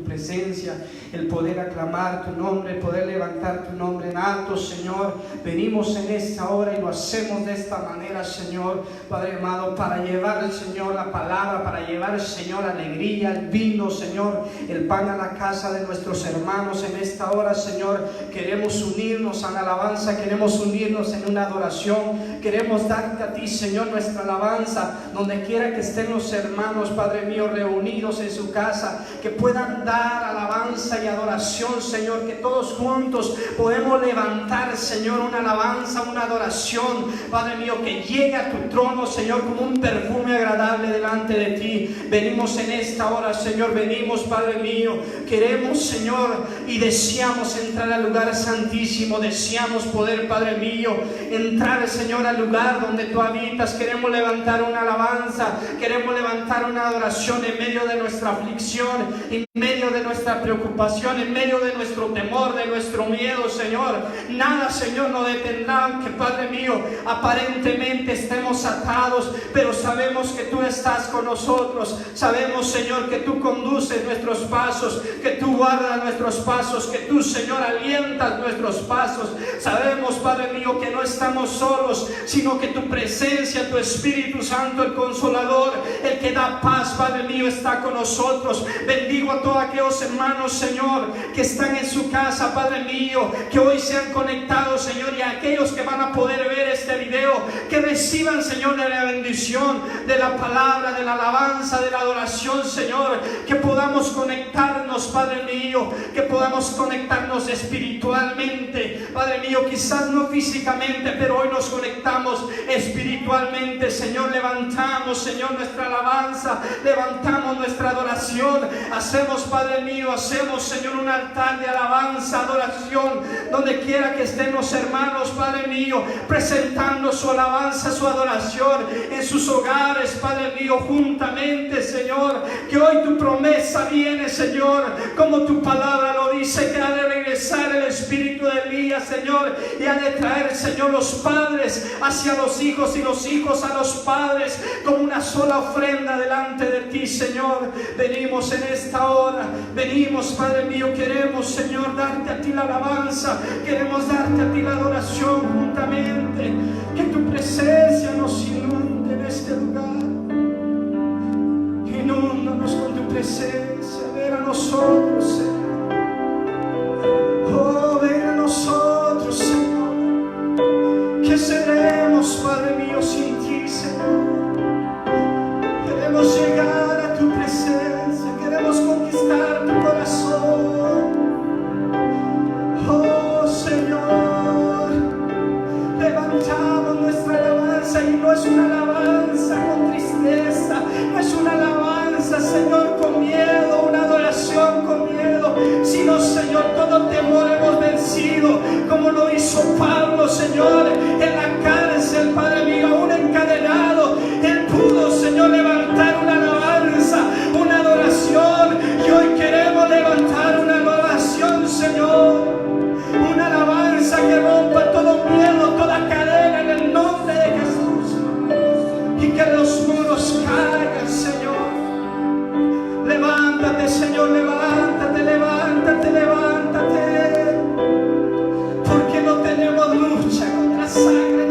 presencia, el poder aclamar tu nombre, el poder levantar tu nombre en alto, Señor. Venimos en esta hora y lo hacemos de esta manera, Señor, Padre amado, para llevar al Señor la palabra, para llevar al Señor alegría, el vino, Señor, el pan a la casa de nuestros hermanos en esta hora, Señor. Queremos unirnos en alabanza, queremos unirnos en una adoración, queremos darte a ti, Señor, nuestra alabanza, donde quiera que estén los hermanos, Padre mío, reunidos en su casa, que puedan dar alabanza y adoración, Señor, que todos juntos podemos levantar, Señor, una alabanza, una adoración, Padre mío, que llegue a tu trono, Señor, como un perfume agradable delante de ti. Venimos en esta hora, Señor, venimos, Padre mío, queremos, Señor, y deseamos entrar al lugar santísimo, deseamos poder, Padre mío, entrar, Señor, al lugar donde tú habitas. Queremos levantar una alabanza, queremos levantar una adoración en medio de nuestra aflicción, en medio de nuestra preocupación, en medio de nuestro temor, de nuestro miedo, Señor. Nada, Señor, nos detendrá, aunque, Padre mío, aparentemente estemos atados, pero sabemos que tú estás con nosotros. Sabemos, Señor, que tú conduces nuestros pasos, que tú guardas nuestros pasos, que tú, Señor, alientas nuestros pasos. Sabemos, Padre mío, que no estamos solos, sino que tu presencia, tu Espíritu Santo, el Consolador, el que da paz, Padre mío, está con nosotros. Bendigo a todos aquellos hermanos, Señor, que están en su casa, Padre mío, que hoy se han conectado, Señor, y a aquellos que van a poder ver este video, que reciban, Señor, de la bendición, de la palabra, de la alabanza, de la adoración, Señor, que podamos conectarnos, Padre mío, que podamos conectarnos espiritualmente, Padre mío, quizás no físicamente, pero hoy nos conectamos espiritualmente, Señor. Levantamos, Señor, nuestra alabanza, levantamos nuestra adoración, hacemos, Padre mío, hacemos, Señor, un altar de alabanza, adoración, donde quiera que estén los hermanos, Padre mío, presentando su alabanza, su adoración en sus hogares, Padre mío, juntamente, Señor, que hoy tu promesa viene, Señor, como tu palabra lo dice, que ha de regresar el espíritu de Elías, Señor, y ha de traer, Señor, los padres hacia los hijos y los hijos a los padres, como una sola ofrenda delante de ti, Señor. Venimos en esta hora, venimos, Padre mío, queremos, Señor, darte a ti la alabanza, queremos darte a ti la adoración juntamente, que tu presencia nos inunde en este lugar. Inúndanos con tu presencia, ven a nosotros, Señor. Oh, ven a nosotros, Señor. ¿Qué seremos, Padre mío, sin ti, Señor? Queremos llegar a tu presencia, queremos conquistar tu corazón. Oh, Señor, levantamos nuestra alabanza, y no es una alabanza con tristeza, no es una alabanza, Señor, con miedo, una adoración con miedo, sino, Señor, todo temor hemos vencido, como lo hizo Pablo, Señor, en la cárcel, Padre mío, aún encadenado. Él pudo, Señor, levantar una alabanza, una adoración, y hoy queremos levantar una adoración, Señor, una alabanza que rompa todo miedo, toda cadena, en el nombre de Jesús, y que los muros caigan, Señor. Levántate, Señor, levántate, levántate, levántate, porque no tenemos lucha contra sangre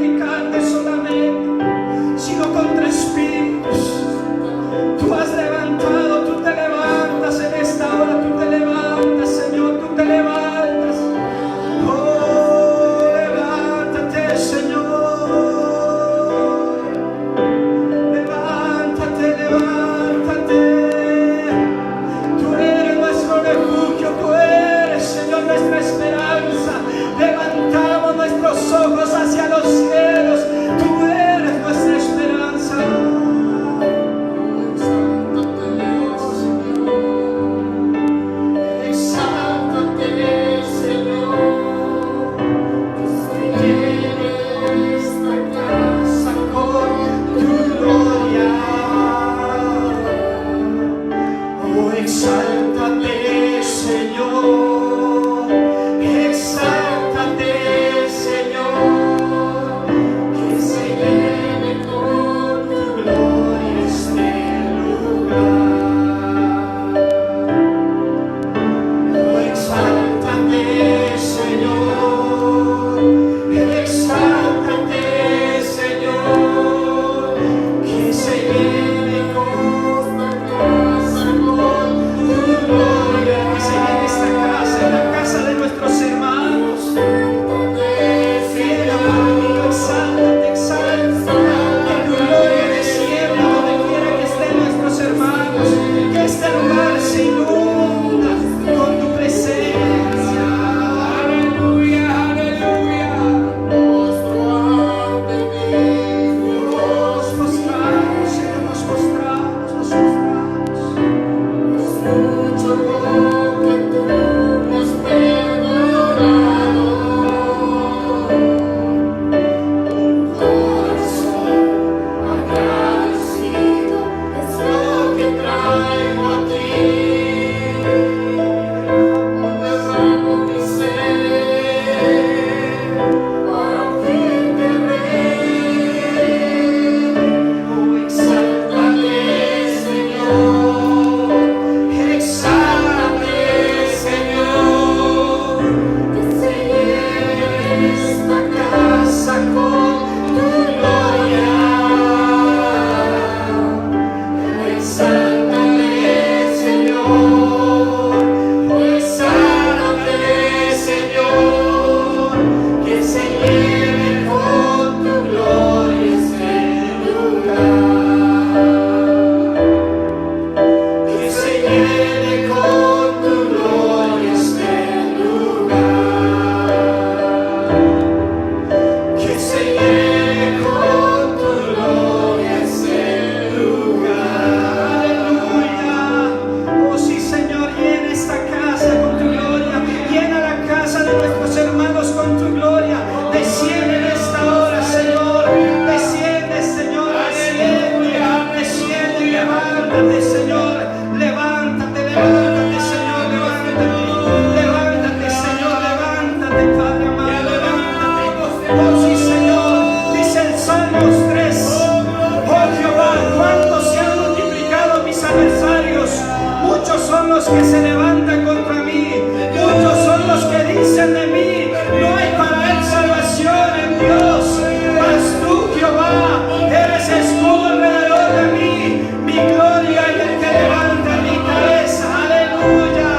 Que se levantan contra mí, muchos son los que dicen de mí, no hay para él salvación en Dios, mas tú, Jehová, eres escudo alrededor de mí, mi gloria y el que levanta mi cabeza, aleluya,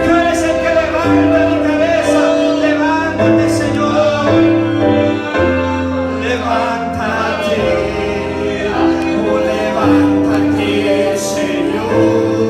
tú eres el que levanta mi cabeza, levántate, Señor, levántate, oh, levántate, Señor.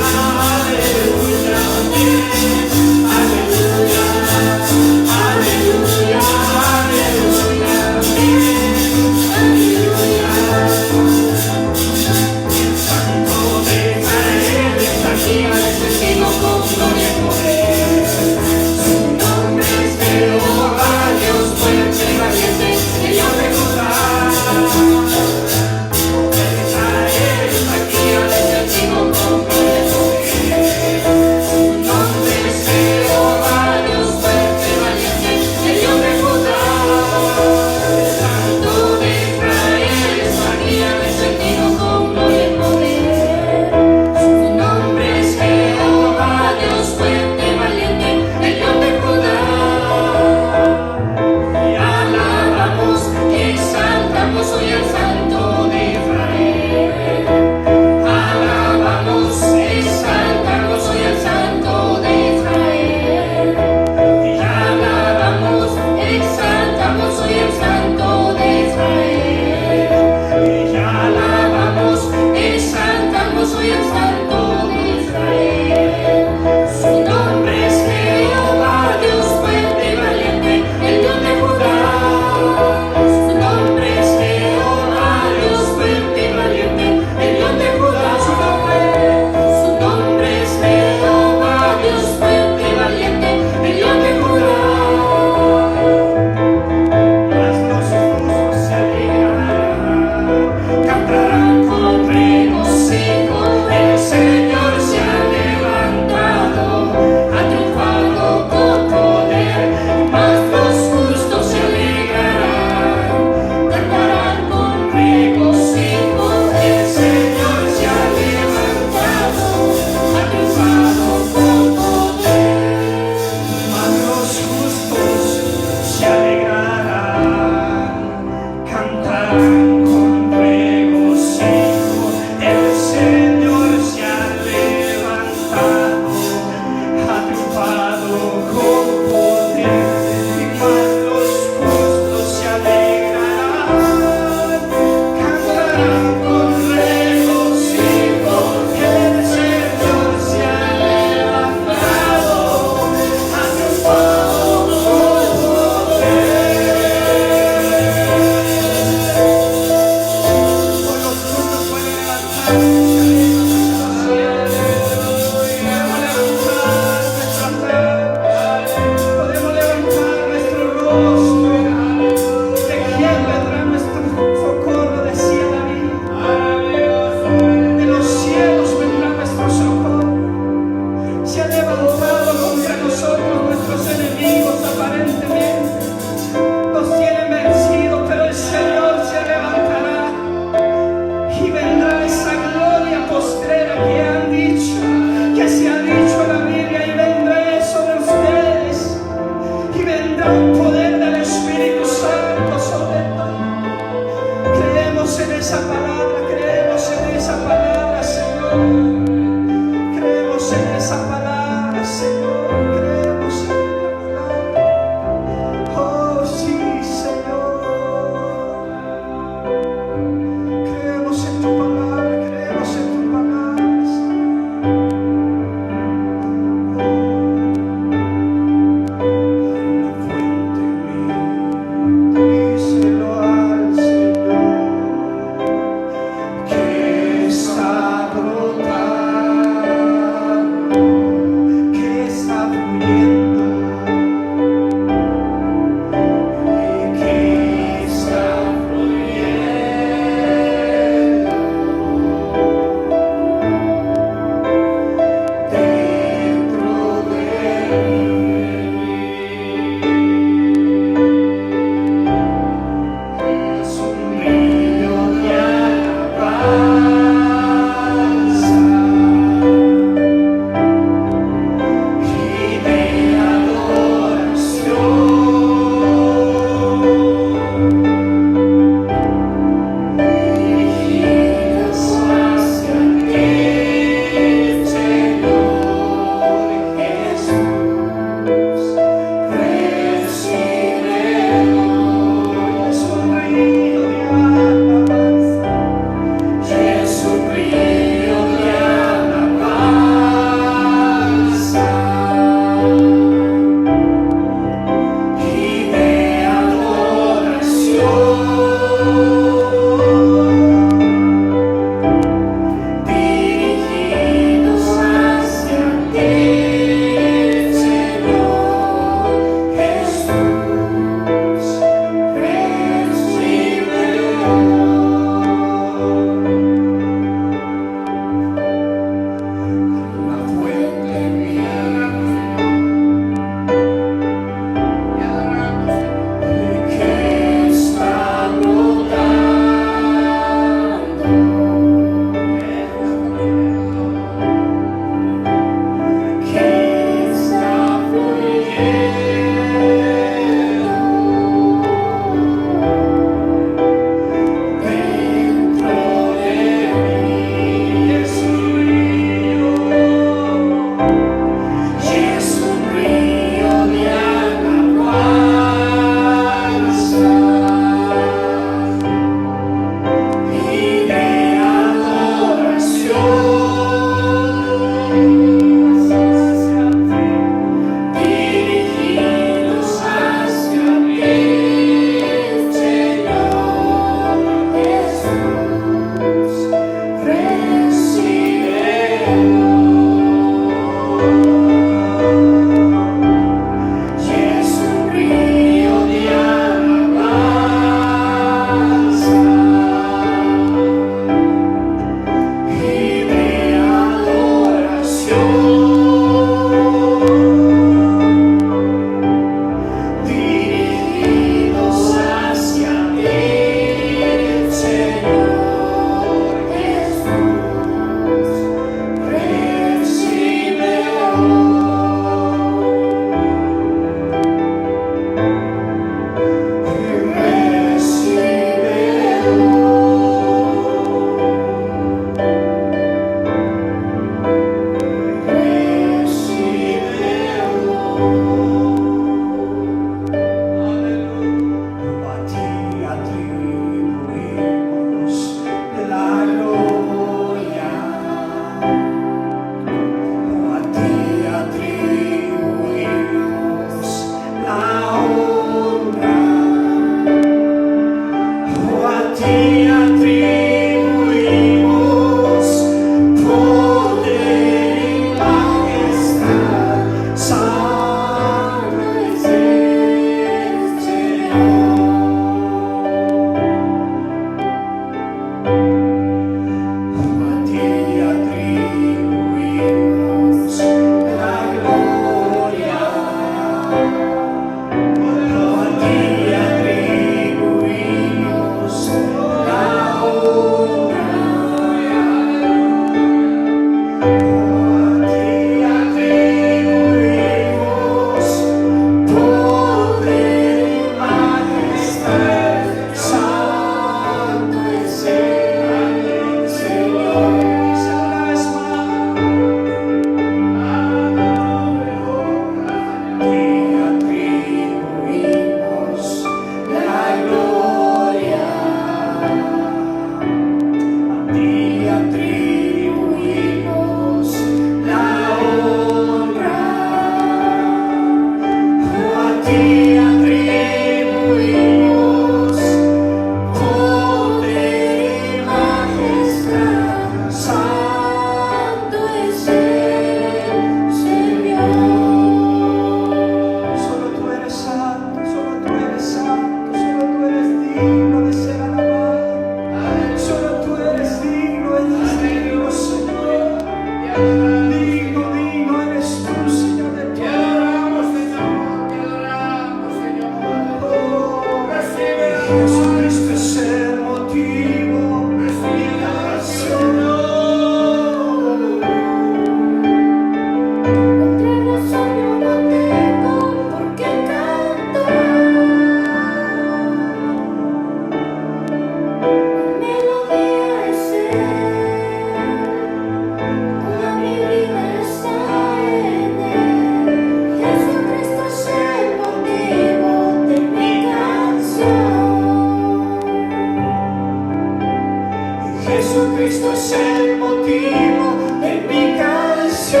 Jesucristo es el motivo de mi canción.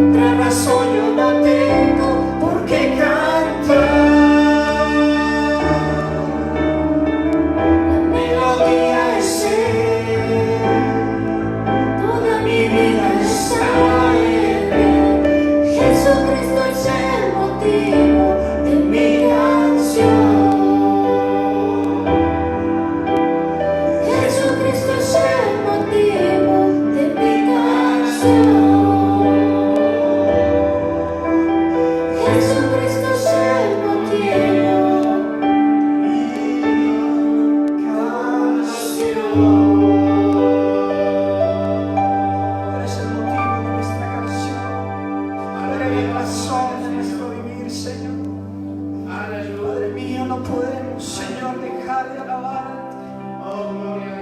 Otra razón yo no tengo por qué cantar. La melodía es Él, toda mi vida está en Él. Jesucristo es el motivo de mi canción.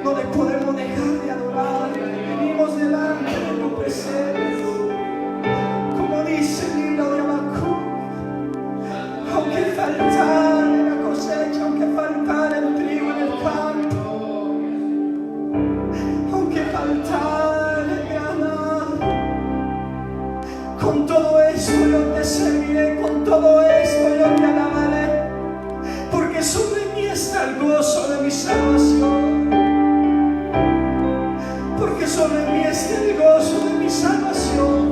No le podemos dejar de adorar. Venimos delante de tu presencia. Como dice el libro de Habacuc, aunque faltara la cosecha, aunque faltara el trigo en el campo, aunque faltara el ganado, con todo esto yo te serviré, con todo esto yo te alabaré, porque sobre mí está el gozo de mi salvación. Porque sobre mí está el gozo de mi salvación.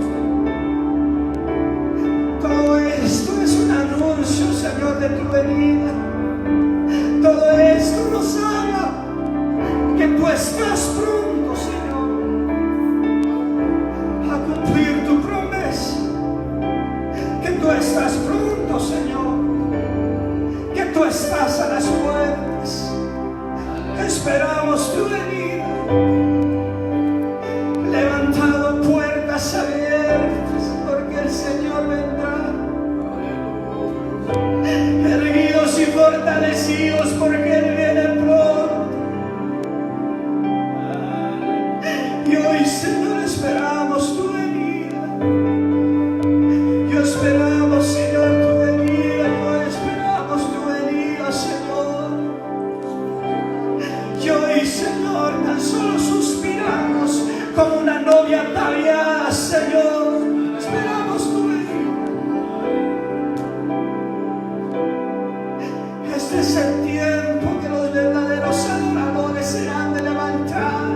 Todo esto es un anuncio, Señor, de tu venida. Todo esto nos habla que tú estás pronto, Señor, a cumplir tu promesa. Que tú estás pronto, Señor, que tú estás a las puertas. Esperamos tu venida. Levantado puertas abiertas, porque el Señor vendrá. Erguidos y fortalecidos, porque Él viene pronto. Y hoy, Señor, esperamos tu venida. Yo esperamos, Señor, tu venida. Yo esperamos tu venida, Señor. Y hoy, Señor, tan solo suspiramos como una novia ataviada, Señor. Esperamos tu venida. Este es el tiempo que los verdaderos adoradores se han de levantar.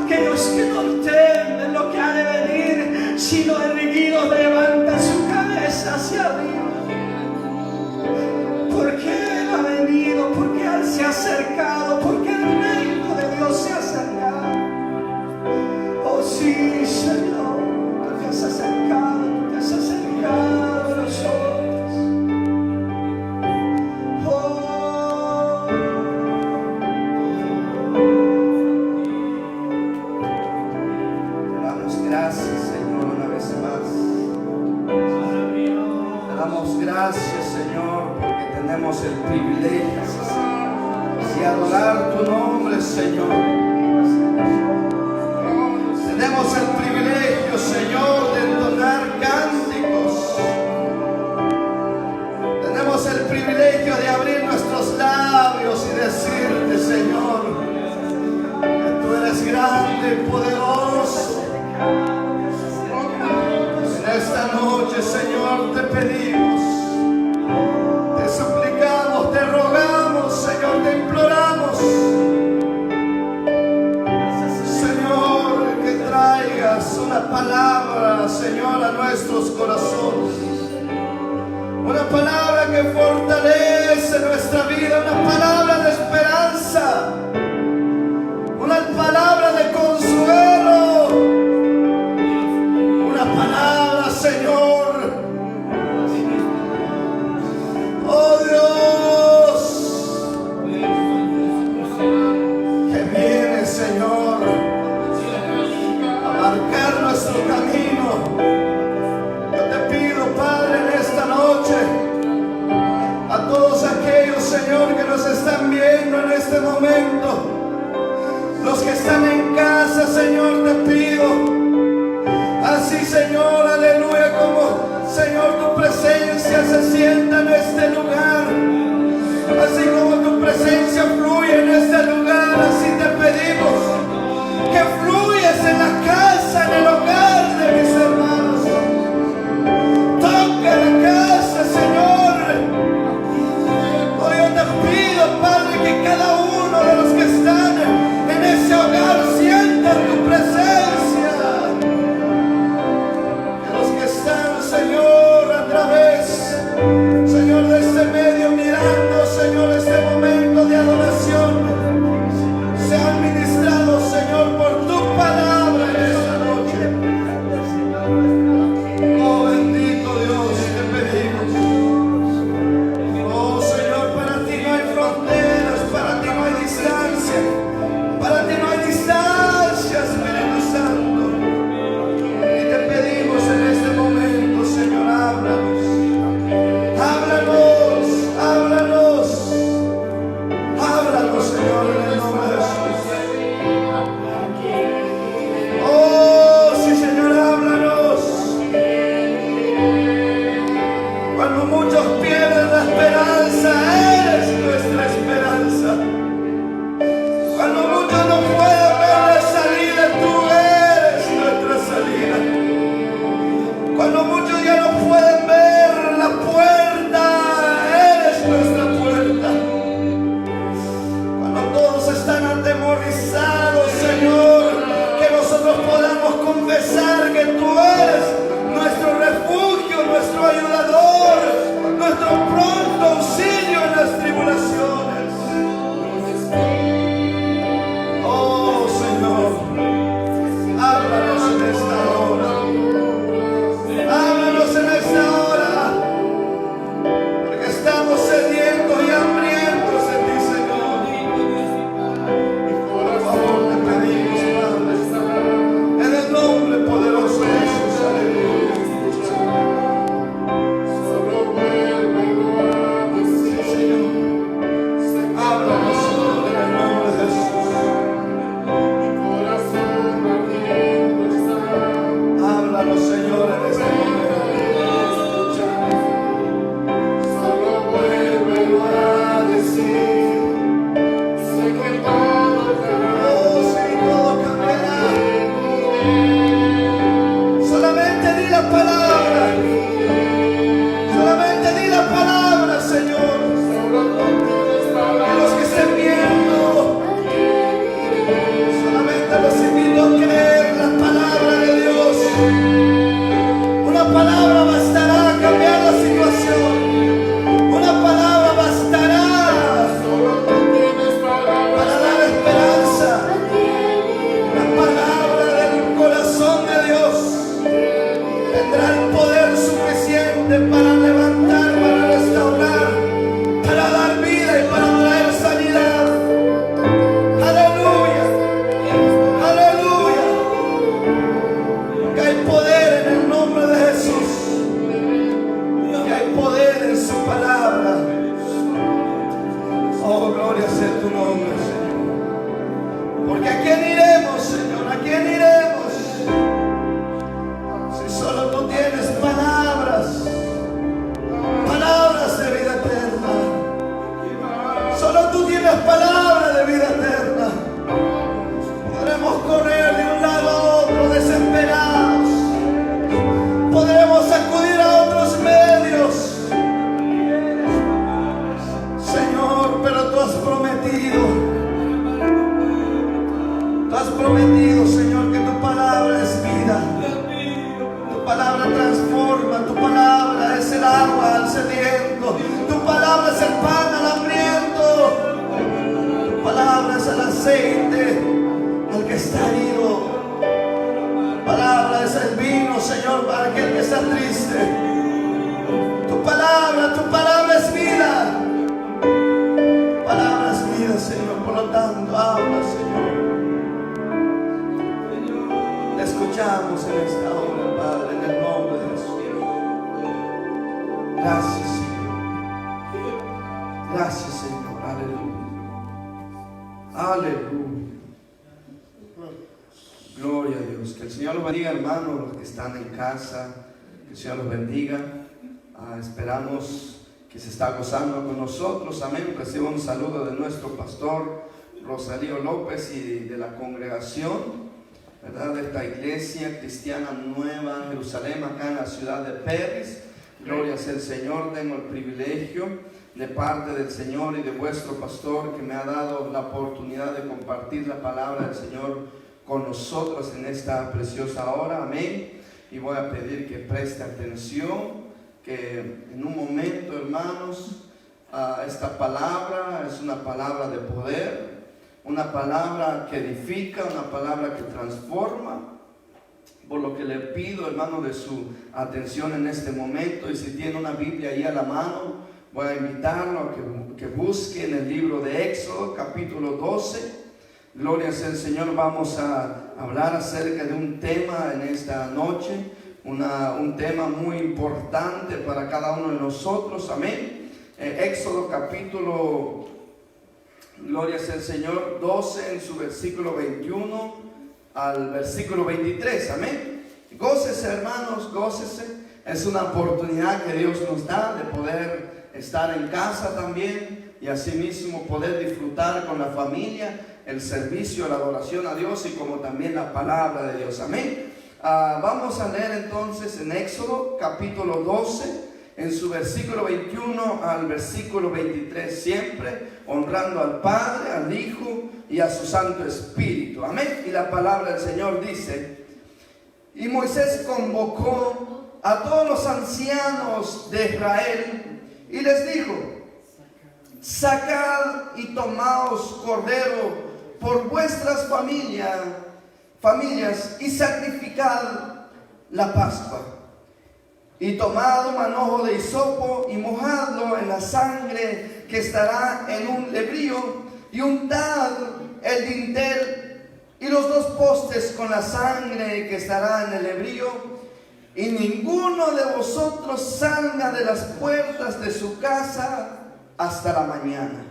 Aquellos que no temen lo que ha de venir, sino erguidos levantan su cabeza hacia arriba. Porque Él ha venido, porque Él se ha acercado, porque el reino de Dios se ha acercado. Oh sí, Señor, tú te has acercado a nosotros. damos gracias, Señor, porque tenemos el privilegio de adorar tu nombre, Señor. Tenemos el privilegio, Señor, de entonar cánticos. Tenemos el privilegio de abrir nuestros labios y decirte, Señor, que tú eres grande y poderoso. En esta noche, Señor, te pedimos, te suplicamos, te rogamos, Señor, te imploramos, Señor, que traigas una palabra, Señor, a nuestros corazones. Una palabra que fortalece nuestra vida, una palabra de esperanza, una palabra de consuelo, una palabra, Señor, oh Dios, que viene, Señor, a marcar nuestro camino. Padre, en esta noche, a todos aquellos, Señor, que nos están viendo en este momento, los que están en casa, Señor, te pido, así, Señor, aleluya, como, Señor, tu presencia se sienta en este lugar, así como tu presencia fluye en este lugar, así te pedimos que fluyas en la casa, en el hogar de mis hermanos. Toca la casa, Señor. Hoy yo te pido, Padre, que cada uno de los que están en ese hogar sientan tu presencia. Que los que están, Señor, a través, Señor, de este medio mirando, Señor, este momento de adoración, sean ministrados, Señor, por tu palabra en esta noche. poder engrandecer tu nombre, Señor. Porque ¿a quién iremos, Señor? ¿A quién iremos? Si solo tú tienes palabras, palabras de vida eterna. Solo tú tienes palabras de vida eterna. Podremos correr de un lado a otro desesperados. Podremos acudir a otros medios, Señor, pero tú has prometido, Señor, que tu palabra es vida. Tu palabra transforma, tu palabra es el agua al sediento, tu palabra es el pan al hambriento, tu palabra es el aceite al que está herido. Tu palabra es el vino, Señor, para aquel que está triste. Tu palabra es vida. Tu palabra es vida, Señor. Por lo tanto, habla, Señor. Te escuchamos en esta hora, Padre, en el nombre de Jesús. Gracias, Señor. Gracias, Señor. Aleluya. Aleluya. Gloria a Dios. Que el Señor los bendiga, hermanos, los que están en casa. Que el Señor los bendiga. Esperamos que se está gozando con nosotros. Amén. Recibo un saludo de nuestro pastor Rosalío López y de la congregación, ¿verdad?, de esta iglesia cristiana nueva en Jerusalén, acá en la ciudad de Perris. Gloria sea el Señor. Tengo el privilegio de parte del Señor y de vuestro pastor que me ha dado la oportunidad de compartir la palabra del Señor con nosotros en esta preciosa hora. Amén. Y voy a pedir que preste atención, que en un momento, hermanos, esta palabra es una palabra de poder, una palabra que edifica, una palabra que transforma. Por lo que le pido, hermano, de su atención en este momento. Y si tiene una Biblia ahí a la mano, voy a invitarlo a que busque en el libro de Éxodo, capítulo 12. Gloria sea el Señor. Vamos a hablar acerca de un tema en esta noche, un tema muy importante para cada uno de nosotros. Amén. Éxodo capítulo, gloria sea el Señor, 12 en su versículo 21 al versículo 23. Amén. Gócese, hermanos, gócese. Es una oportunidad que Dios nos da de poder estar en casa también y asimismo poder disfrutar con la familia el servicio, la adoración a Dios y como también la palabra de Dios. Amén. Vamos a leer entonces en Éxodo capítulo 12 en su versículo 21 al versículo 23, siempre honrando al Padre, al Hijo y a su Santo Espíritu. Amén. Y la palabra del Señor dice: y Moisés convocó a todos los ancianos de Israel y les dijo: sacad y tomaos cordero por vuestras familias y sacrificad la Pascua. Y tomad un manojo de hisopo y mojadlo en la sangre que estará en un lebrío, y untad el dintel y los dos postes con la sangre que estará en el lebrío, y ninguno de vosotros salga de las puertas de su casa hasta la mañana.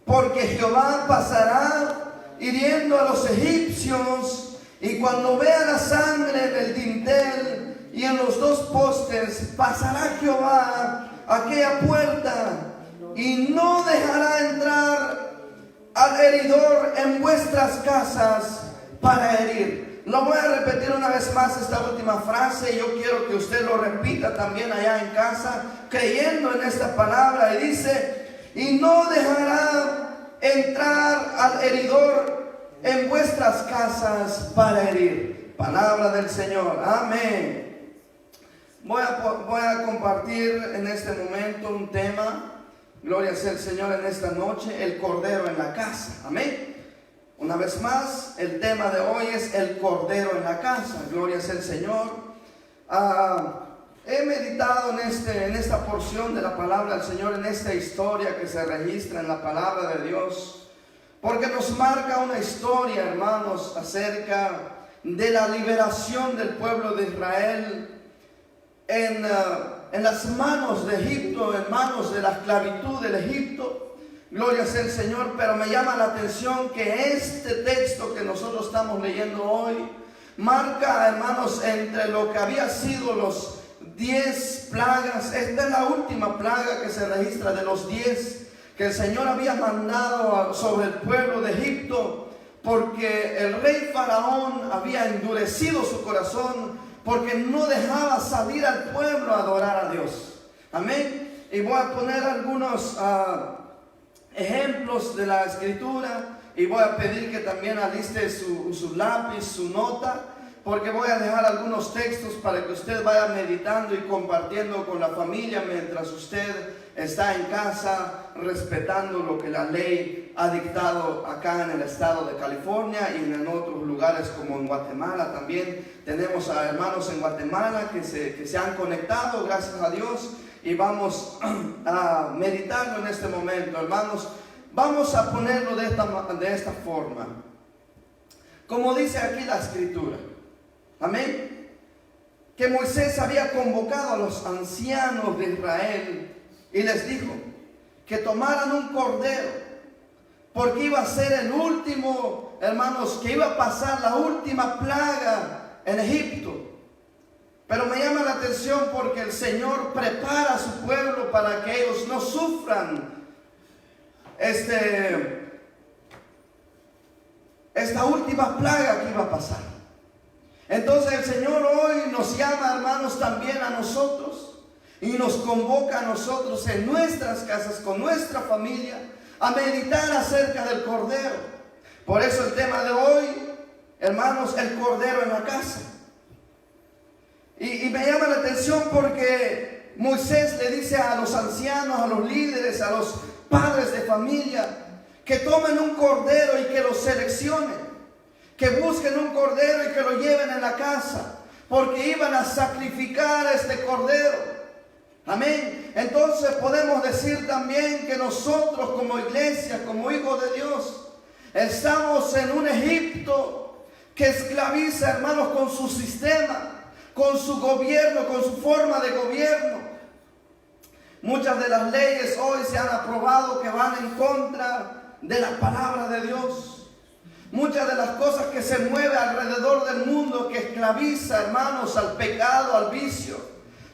Porque Jehová pasará hiriendo a los egipcios, y cuando vea la sangre en el dintel y en los dos postes, pasará Jehová aquella puerta y no dejará entrar al heridor en vuestras casas para herir. Lo voy a repetir una vez más esta última frase, y yo quiero que usted lo repita también allá en casa, creyendo en esta palabra. Y dice: y no dejará entrar al heridor en vuestras casas para herir. Palabra del Señor. Amén. Voy a compartir en este momento un tema. Gloria sea el Señor en esta noche: el cordero en la casa. Amén. Una vez más, el tema de hoy es el cordero en la casa. Gloria sea el Señor. He meditado en esta porción de la palabra del Señor, en esta historia que se registra en la palabra de Dios, porque nos marca una historia, hermanos, acerca de la liberación del pueblo de Israel en las manos de Egipto, en manos de la esclavitud del Egipto. Gloria sea el Señor, pero me llama la atención que este texto que nosotros estamos leyendo hoy marca, hermanos, entre lo que había sido los 10 plagas. Esta es la última plaga que se registra de los 10 que el Señor había mandado sobre el pueblo de Egipto, porque el rey Faraón había endurecido su corazón, porque no dejaba salir al pueblo a adorar a Dios. Amén. Y voy a poner algunos ejemplos de la escritura, y voy a pedir que también aliste su lápiz, su nota, porque voy a dejar algunos textos para que usted vaya meditando y compartiendo con la familia mientras usted está en casa, respetando lo que la ley ha dictado acá en el estado de California y en otros lugares como en Guatemala. También tenemos a hermanos en Guatemala que se han conectado, gracias a Dios, y vamos a meditarlo en este momento, hermanos. Vamos a ponerlo de esta forma, como dice aquí la escritura. Amén. Que Moisés había convocado a los ancianos de Israel y les dijo que tomaran un cordero, porque iba a ser el último, hermanos, que iba a pasar la última plaga en Egipto. Pero me llama la atención porque el Señor prepara a su pueblo para que ellos no sufran esta última plaga que iba a pasar. Entonces el Señor hoy nos llama, hermanos, también a nosotros, y nos convoca a nosotros en nuestras casas, con nuestra familia, a meditar acerca del Cordero. Por eso el tema de hoy, hermanos, el Cordero en la casa. Y me llama la atención porque Moisés le dice a los ancianos, a los líderes, a los padres de familia, que tomen un cordero y que lo seleccionen, que busquen un cordero y que lo lleven en la casa, porque iban a sacrificar a este cordero. Amén. Entonces podemos decir también que nosotros como iglesia, como hijos de Dios, estamos en un Egipto que esclaviza, hermanos, con su sistema, con su gobierno, con su forma de gobierno. Muchas de las leyes hoy se han aprobado que van en contra de la palabra de Dios. Muchas de las cosas que se mueven alrededor del mundo que esclaviza, hermanos, al pecado, al vicio.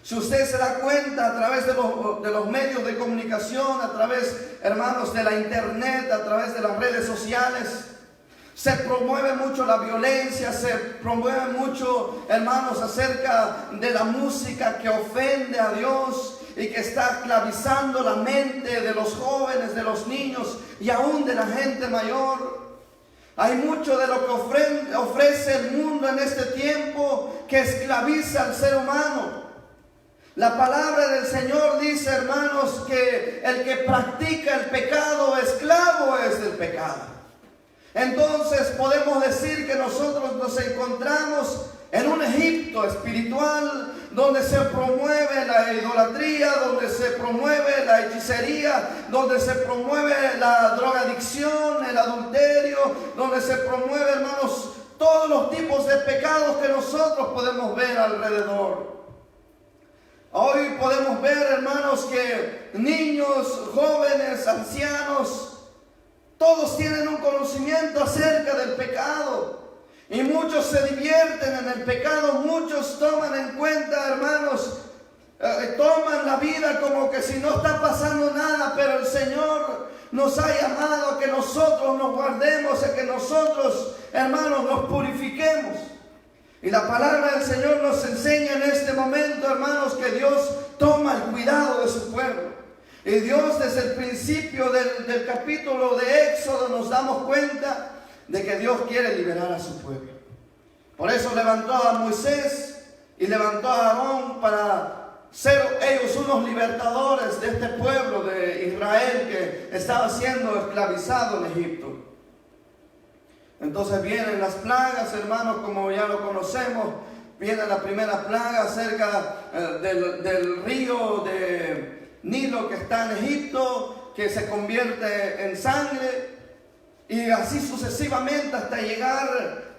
Si usted se da cuenta a través de los medios de comunicación, a través, hermanos, de la internet, a través de las redes sociales, se promueve mucho la violencia, se promueve mucho, hermanos, acerca de la música que ofende a Dios y que está esclavizando la mente de los jóvenes, de los niños y aún de la gente mayor. Hay mucho de lo que ofrece el mundo en este tiempo que esclaviza al ser humano. La palabra del Señor dice, hermanos, que el que practica el pecado, esclavo es del pecado. Entonces podemos decir que nosotros nos encontramos en un Egipto espiritual donde se promueve la idolatría, donde se promueve la hechicería, donde se promueve la drogadicción, el adulterio, donde se promueve, hermanos, todos los tipos de pecados que nosotros podemos ver alrededor. Hoy podemos ver, hermanos, que niños, jóvenes, ancianos, todos tienen un conocimiento acerca del pecado. Y muchos se divierten en el pecado, muchos toman en cuenta, hermanos, toman la vida como que si no está pasando nada, pero el Señor nos ha llamado a que nosotros nos guardemos, a que nosotros, hermanos, nos purifiquemos. Y la palabra del Señor nos enseña en este momento, hermanos, que Dios toma el cuidado de su pueblo. Y Dios desde el principio del capítulo de Éxodo nos damos cuenta de que Dios quiere liberar a su pueblo. Por eso levantó a Moisés y levantó a Aarón para ser ellos unos libertadores de este pueblo de Israel que estaba siendo esclavizado en Egipto. Entonces vienen las plagas, hermanos, como ya lo conocemos. Viene la primera plaga cerca del río de Nilo que está en Egipto, que se convierte en sangre, y así sucesivamente hasta llegar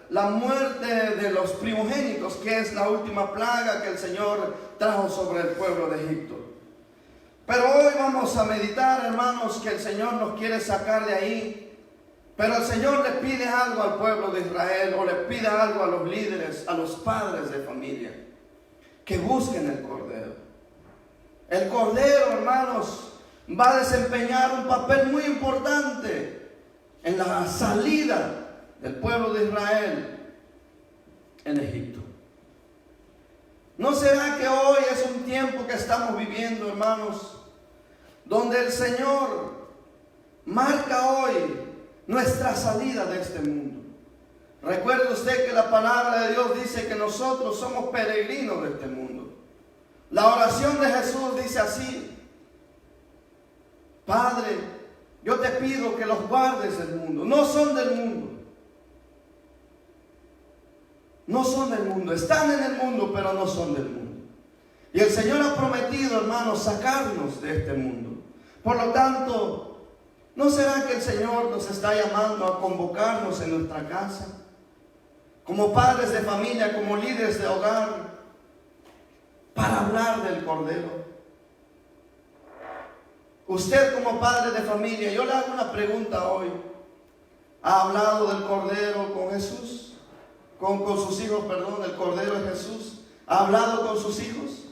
la muerte de los primogénitos, que es la última plaga que el Señor trajo sobre el pueblo de Egipto. Pero hoy vamos vamos a meditar, hermanos, que el Señor nos quiere sacar de ahí. Pero el Señor le pide algo al pueblo de Israel, o le pide algo a los líderes, a los padres de familia, que busquen el Cordero. El Cordero, hermanos, va a desempeñar un papel muy importante en la salida del pueblo de Israel en Egipto. ¿No será que hoy es un tiempo que estamos viviendo, hermanos, donde el Señor marca hoy nuestra salida de este mundo? Recuerde usted que la palabra de Dios dice que nosotros somos peregrinos de este mundo. La oración de Jesús dice así: Padre, yo te pido que los guardes del mundo. No son del mundo. No son del mundo. Están en el mundo, pero no son del mundo. Y el Señor ha prometido, hermanos, sacarnos de este mundo. Por lo tanto, ¿no será que el Señor nos está llamando a convocarnos en nuestra casa? Como padres de familia, como líderes de hogar, para hablar del Cordero. Usted como padre de familia, yo le hago una pregunta hoy. ¿Ha hablado del Cordero con Jesús? Con sus hijos, perdón, el Cordero de Jesús. ¿Ha hablado con sus hijos?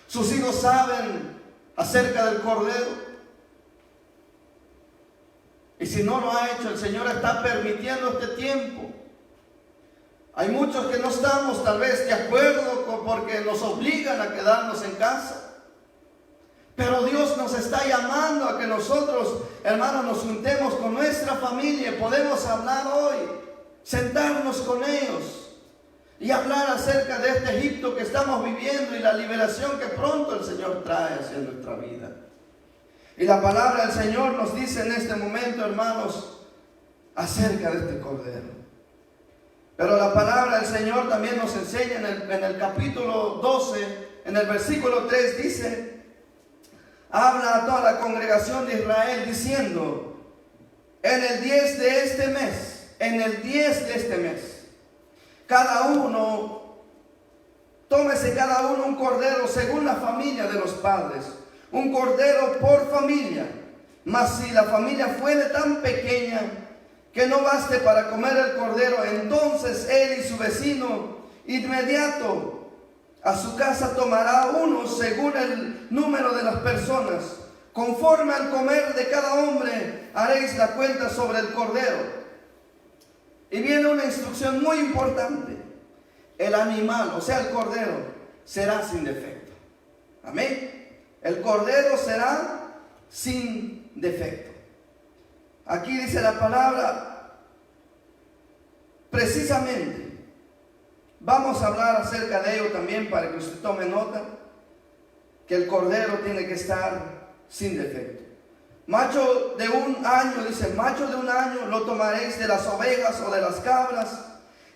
¿Sus hijos saben acerca del Cordero? Y si no lo ha hecho, el Señor está permitiendo este tiempo. Hay muchos que no estamos tal vez de acuerdo porque nos obligan a quedarnos en casa. Pero Dios nos está llamando a que nosotros, hermanos, nos juntemos con nuestra familia. Podemos hablar hoy, sentarnos con ellos y hablar acerca de este Egipto que estamos viviendo y la liberación que pronto el Señor trae hacia nuestra vida. Y la palabra del Señor nos dice en este momento, hermanos, acerca de este Cordero. Pero la palabra del Señor también nos enseña en el capítulo 12, en el versículo 3, dice: habla a toda la congregación de Israel diciendo: en el 10 de este mes, tómese cada uno un cordero según la familia de los padres, un cordero por familia. Mas si la familia fuere tan pequeña que no baste para comer el cordero, entonces él y su vecino inmediato a su casa tomará uno según el número de las personas. Conforme al comer de cada hombre haréis la cuenta sobre el cordero. Y viene una instrucción muy importante. El animal, o sea el cordero, será sin defecto. Amén. El cordero será sin defecto. Aquí dice la palabra, precisamente, vamos a hablar acerca de ello también para que usted tome nota, que el cordero tiene que estar sin defecto. Macho de un año, dice, macho de un año lo tomaréis de las ovejas o de las cabras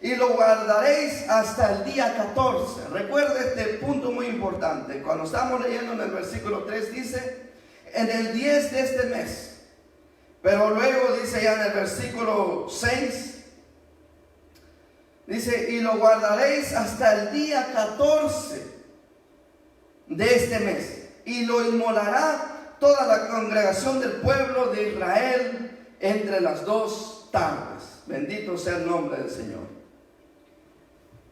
y lo guardaréis hasta el día 14. Recuerde este punto muy importante. Cuando estamos leyendo en el versículo 3 dice, en el 10 de este mes. Pero luego dice ya en el versículo 6, dice, y lo guardaréis hasta el día 14 de este mes. Y lo inmolará toda la congregación del pueblo de Israel entre las 2 tardes. Bendito sea el nombre del Señor.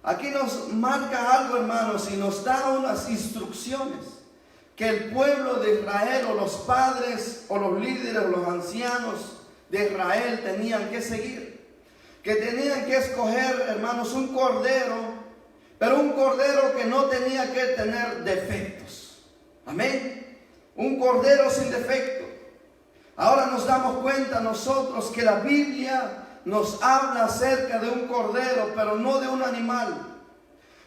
Aquí nos marca algo, hermanos, y nos da unas instrucciones que el pueblo de Israel, o los padres, o los líderes, o los ancianos de Israel tenían que seguir. Que tenían que escoger, hermanos, un cordero, pero un cordero que no tenía que tener defectos. Amén. Un cordero sin defecto. Ahora nos damos cuenta nosotros que la Biblia nos habla acerca de un cordero, pero no de un animal.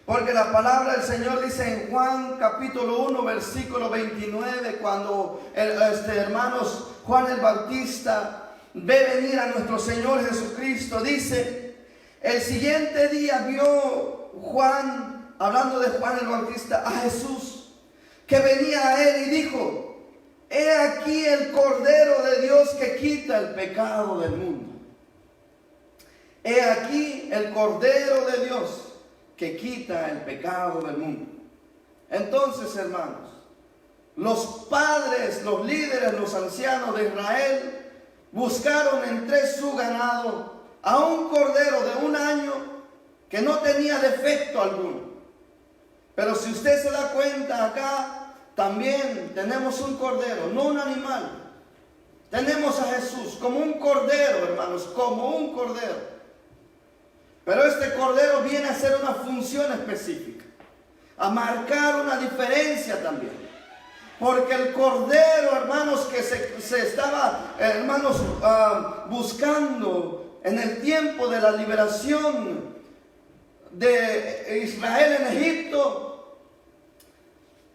Porque la palabra del Señor dice en Juan capítulo 1 versículo 29, cuando hermanos, Juan el Bautista ve venir a nuestro Señor Jesucristo, dice, el siguiente día vio Juan, hablando de Juan el Bautista, a Jesús, que venía a él y dijo, he aquí el Cordero de Dios que quita el pecado del mundo. He aquí el Cordero de Dios que quita el pecado del mundo. Entonces, hermanos, los padres, los líderes, los ancianos de Israel buscaron entre su ganado a un cordero de 1 año que no tenía defecto alguno. Pero si usted se da cuenta acá, también tenemos un cordero, no un animal. Tenemos a Jesús como un cordero, hermanos, como un cordero. Pero este cordero viene a hacer una función específica, a marcar una diferencia también. Porque el cordero, hermanos, que se estaba, hermanos, buscando en el tiempo de la liberación de Israel en Egipto,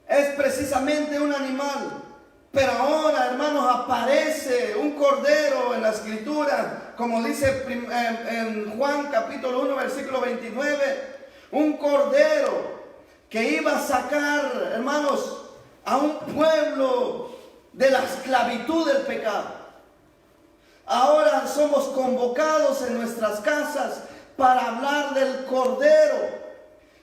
es precisamente un animal. Pero ahora, hermanos, aparece un cordero en la escritura, como dice en Juan capítulo 1, versículo 29, un cordero que iba a sacar, hermanos, a un pueblo de la esclavitud del pecado. Ahora somos convocados en nuestras casas para hablar del cordero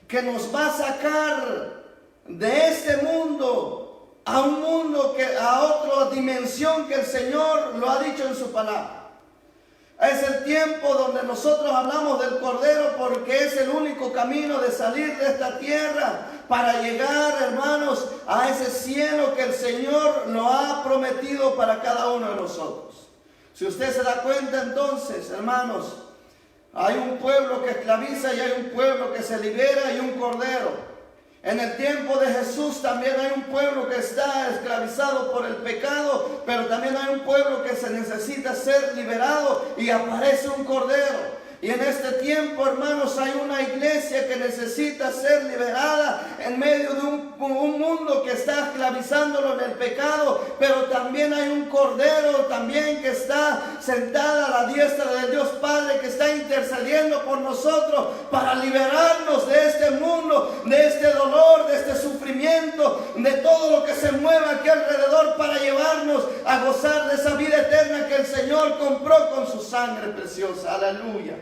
que nos va a sacar de este mundo a un mundo, a otra dimensión que el Señor lo ha dicho en su palabra. Es el tiempo donde nosotros hablamos del Cordero porque es el único camino de salir de esta tierra para llegar, hermanos, a ese cielo que el Señor lo ha prometido para cada uno de nosotros. Si usted se da cuenta entonces, hermanos, hay un pueblo que esclaviza y hay un pueblo que se libera y un Cordero. En el tiempo de Jesús también hay un pueblo que está esclavizado por el pecado, pero también hay un pueblo que se necesita ser liberado y aparece un cordero. Y en este tiempo, hermanos, hay una iglesia que necesita ser liberada en medio de un mundo que está esclavizándolo en el pecado, pero también hay un cordero también que está sentada a la diestra de Dios Padre, que está intercediendo por nosotros para liberarnos de este mundo, de este dolor, de este sufrimiento, de todo lo que se mueva aquí alrededor, para llevarnos a gozar de esa vida eterna que el Señor compró con su sangre preciosa. Aleluya.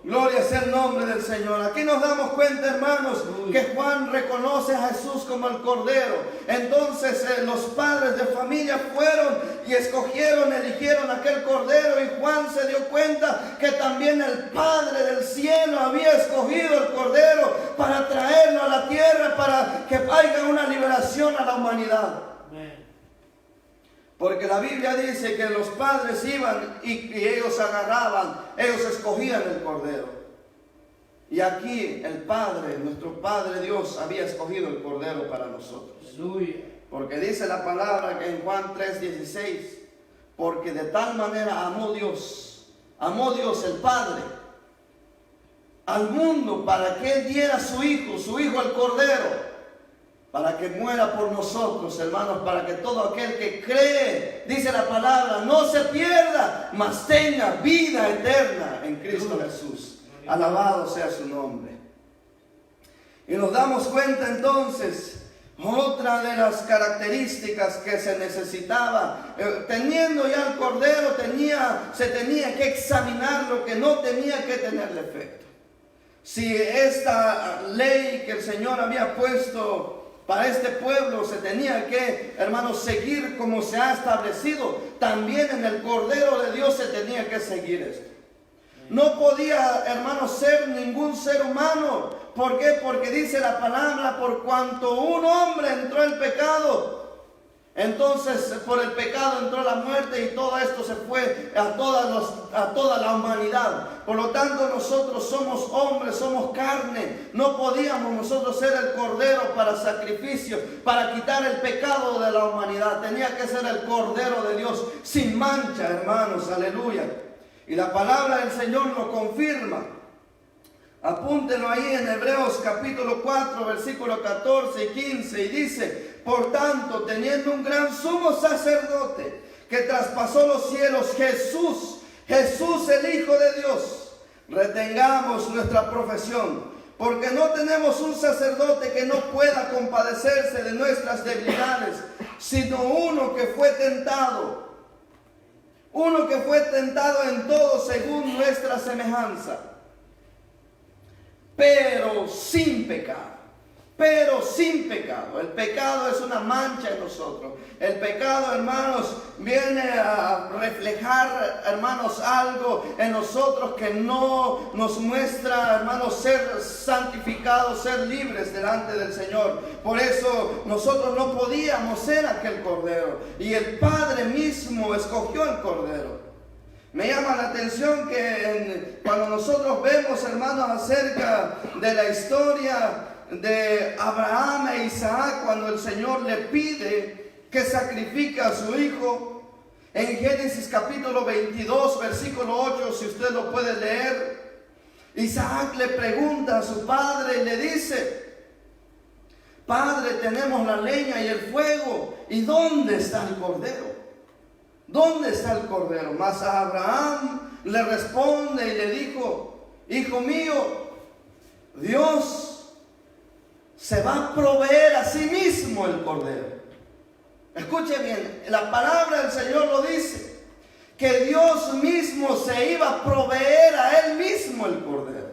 Gloria sea el nombre del Señor. Aquí nos damos cuenta, hermanos, que Juan reconoce a Jesús como el Cordero. Entonces los padres de familia fueron y eligieron aquel Cordero, y Juan se dio cuenta que también el Padre del cielo había escogido el Cordero para traerlo a la tierra, para que haya una liberación a la humanidad. Porque la Biblia dice que los padres iban y ellos ellos escogían el Cordero. Y aquí el Padre, nuestro Padre Dios, había escogido el Cordero para nosotros. Aleluya. Porque dice la palabra que en Juan 3:16, porque de tal manera amó Dios el Padre al mundo, para que Él diera a su Hijo el Cordero, para que muera por nosotros, hermanos, para que todo aquel que cree, dice la palabra, no se pierda, mas tenga vida eterna en Cristo Jesús. Alabado sea su nombre. Y nos damos cuenta entonces, otra de las características que se necesitaba, teniendo ya el Cordero, se tenía que examinar lo que no tenía que tener defecto. Si esta ley que el Señor había puesto para este pueblo se tenía que, hermanos, seguir como se ha establecido, también en el Cordero de Dios se tenía que seguir esto. No podía, hermanos, ser ningún ser humano. ¿Por qué? Porque dice la palabra, por cuanto un hombre entró el pecado, entonces por el pecado entró la muerte, y todo esto se fue a toda la humanidad. Por lo tanto, nosotros somos hombres, somos carne. No podíamos nosotros ser el Cordero para sacrificio, para quitar el pecado de la humanidad. Tenía que ser el Cordero de Dios sin mancha, hermanos, aleluya. Y la palabra del Señor lo confirma. Apúntenlo ahí en Hebreos capítulo 4, versículo 14 y 15, y dice: por tanto, teniendo un gran sumo sacerdote que traspasó los cielos, Jesús el Hijo de Dios, retengamos nuestra profesión, porque no tenemos un sacerdote que no pueda compadecerse de nuestras debilidades, sino uno que fue tentado en todo según nuestra semejanza, pero sin pecado. pero sin pecado. El pecado es una mancha en nosotros. El pecado, hermanos, viene a reflejar, hermanos, algo en nosotros que no nos muestra, hermanos, ser santificados, ser libres delante del Señor. Por eso nosotros no podíamos ser aquel cordero, y el Padre mismo escogió el cordero. Me llama la atención que cuando nosotros vemos, hermanos, acerca de la historia de Abraham e Isaac, cuando el Señor le pide que sacrifique a su hijo, en Génesis capítulo 22, versículo 8, si usted lo puede leer, Isaac le pregunta a su padre y le dice: Padre, tenemos la leña y el fuego, ¿y dónde está el cordero? ¿Dónde está el cordero? Mas Abraham le responde y le dijo: Hijo mío, Dios se va a proveer a sí mismo el cordero. Escuche bien, la palabra del Señor lo dice, que Dios mismo se iba a proveer a Él mismo el cordero.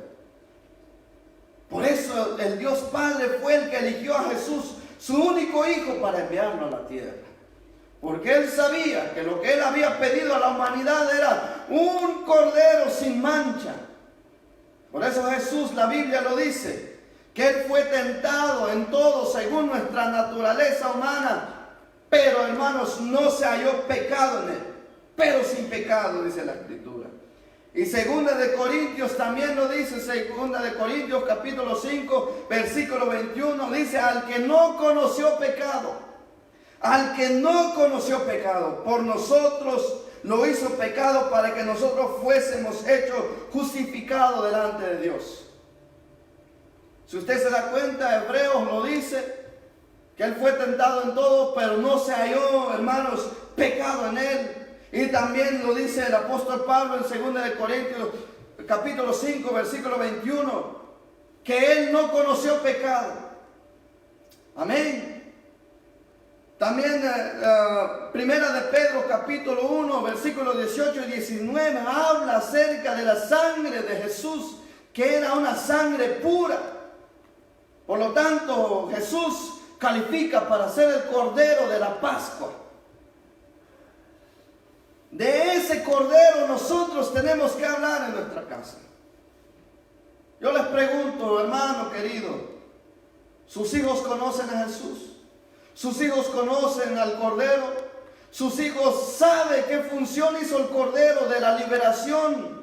Por eso el Dios Padre fue el que eligió a Jesús, su único hijo, para enviarlo a la tierra. Porque Él sabía que lo que Él había pedido a la humanidad era un cordero sin mancha. Por eso Jesús, la Biblia lo dice, que Él fue tentado en todo según nuestra naturaleza humana, pero, hermanos, no se halló pecado en Él, pero sin pecado, dice la Escritura. Y segunda de Corintios también lo dice, segunda de Corintios capítulo 5, versículo 21, dice: al que no conoció pecado, al que no conoció pecado, por nosotros lo hizo pecado, para que nosotros fuésemos hechos justificados delante de Dios. Si usted se da cuenta, Hebreos lo dice, que Él fue tentado en todo, pero no se halló, hermanos, pecado en Él. Y también lo dice el apóstol Pablo en 2 de Corintios capítulo 5, versículo 21, que Él no conoció pecado. Amén. También primera de Pedro capítulo 1, versículos 18 y 19, habla acerca de la sangre de Jesús, que era una sangre pura. Por lo tanto, Jesús califica para ser el cordero de la Pascua. De ese cordero nosotros tenemos que hablar en nuestra casa. Yo les pregunto, hermano querido, ¿sus hijos conocen a Jesús? ¿Sus hijos conocen al cordero? ¿Sus hijos saben qué función hizo el cordero de la liberación?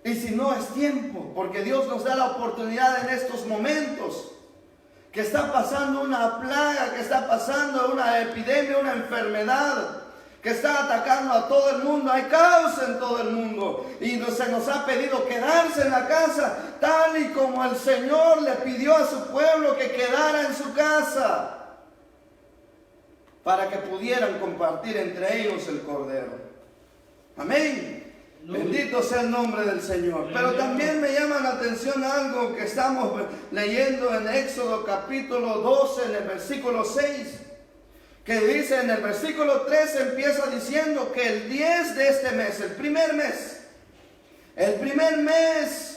Y si no, es tiempo, porque Dios nos da la oportunidad en estos momentos, que está pasando una plaga, que está pasando una epidemia, una enfermedad, que está atacando a todo el mundo. Hay caos en todo el mundo, y se nos ha pedido quedarse en la casa, tal y como el Señor le pidió a su pueblo que quedara en su casa, para que pudieran compartir entre ellos el cordero. Amén. Bendito sea el nombre del Señor. Pero también me llama la atención algo que estamos leyendo en Éxodo capítulo 12, en el versículo 6, que dice en el versículo 3, empieza diciendo que el 10 de este mes, el primer mes,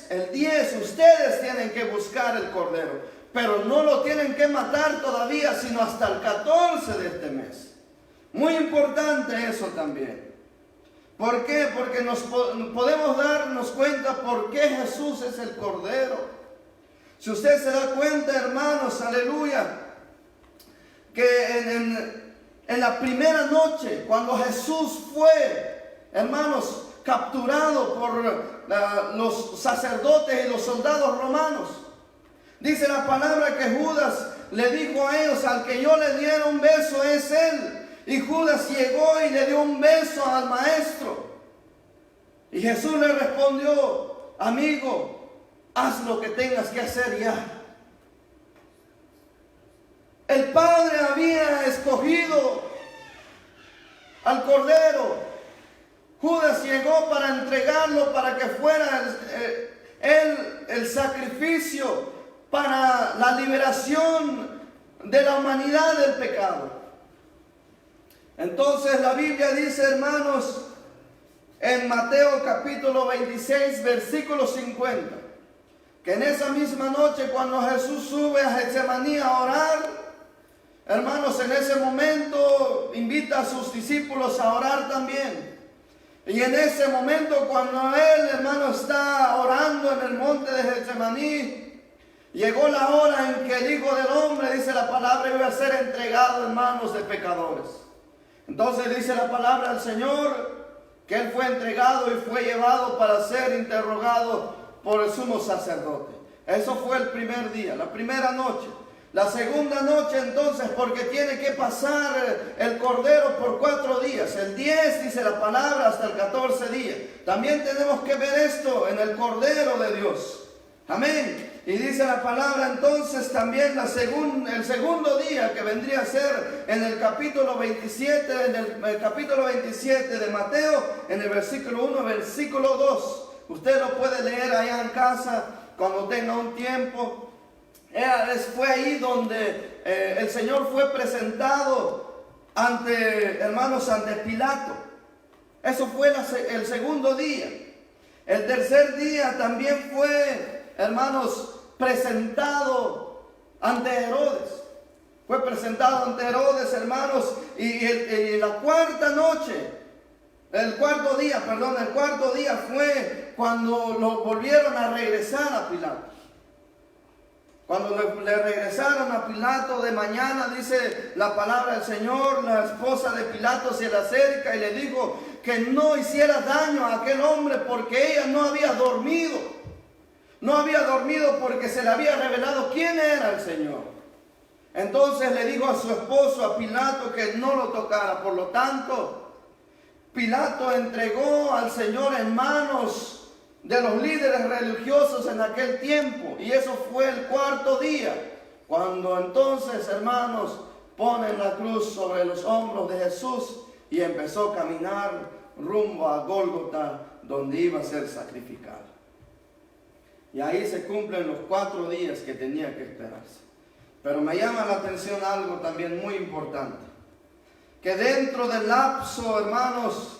el 10, ustedes tienen que buscar el cordero, pero no lo tienen que matar todavía, sino hasta el 14 de este mes. Muy importante eso también. ¿Por qué? Porque podemos darnos cuenta por qué Jesús es el Cordero. Si usted se da cuenta, hermanos, aleluya, que en la primera noche, cuando Jesús fue, hermanos, capturado por los sacerdotes y los soldados romanos, dice la palabra que Judas le dijo a ellos: al que yo le diera un beso es él. Y Judas llegó y le dio un beso al maestro. Y Jesús le respondió: amigo, haz lo que tengas que hacer ya. El Padre había escogido al Cordero. Judas llegó para entregarlo, para que fuera el sacrificio para la liberación de la humanidad del pecado. Entonces la Biblia dice, hermanos, en Mateo capítulo 26, versículo 50, que en esa misma noche cuando Jesús sube a Getsemaní a orar, hermanos, en ese momento invita a sus discípulos a orar también. Y en ese momento cuando él, hermano, está orando en el monte de Getsemaní, llegó la hora en que el Hijo del Hombre, dice la palabra, iba a ser entregado en manos de pecadores. Entonces dice la palabra del Señor que él fue entregado y fue llevado para ser interrogado por el sumo sacerdote. Eso fue el primer día, la primera noche. La segunda noche entonces, porque tiene que pasar el cordero por 4 días. El 10 dice la palabra hasta el 14 día. También tenemos que ver esto en el cordero de Dios. Amén. Y dice la palabra entonces también el segundo día, que vendría a ser en el capítulo 27, en el capítulo 27 de Mateo, en el versículo 1, versículo 2. Usted lo puede leer allá en casa cuando tenga un tiempo. Fue ahí donde el Señor fue presentado ante Pilato. Eso fue el segundo día. El tercer día también fue, hermanos, presentado ante Herodes. Fue presentado ante Herodes, hermanos, y la cuarta noche, el cuarto día fue cuando lo volvieron a regresar a Pilato. Cuando le regresaron a Pilato de mañana, dice la palabra del Señor, la esposa de Pilato se le acerca y le dijo que no hiciera daño a aquel hombre porque ella no había dormido. No había dormido porque se le había revelado quién era el Señor. Entonces le dijo a su esposo, a Pilato, que no lo tocara. Por lo tanto, Pilato entregó al Señor en manos de los líderes religiosos en aquel tiempo. Y eso fue el cuarto día, cuando entonces, hermanos, ponen la cruz sobre los hombros de Jesús y empezó a caminar rumbo a Gólgota, donde iba a ser sacrificado. Y ahí se cumplen los 4 días que tenía que esperarse. Pero me llama la atención algo también muy importante, que dentro del lapso, hermanos,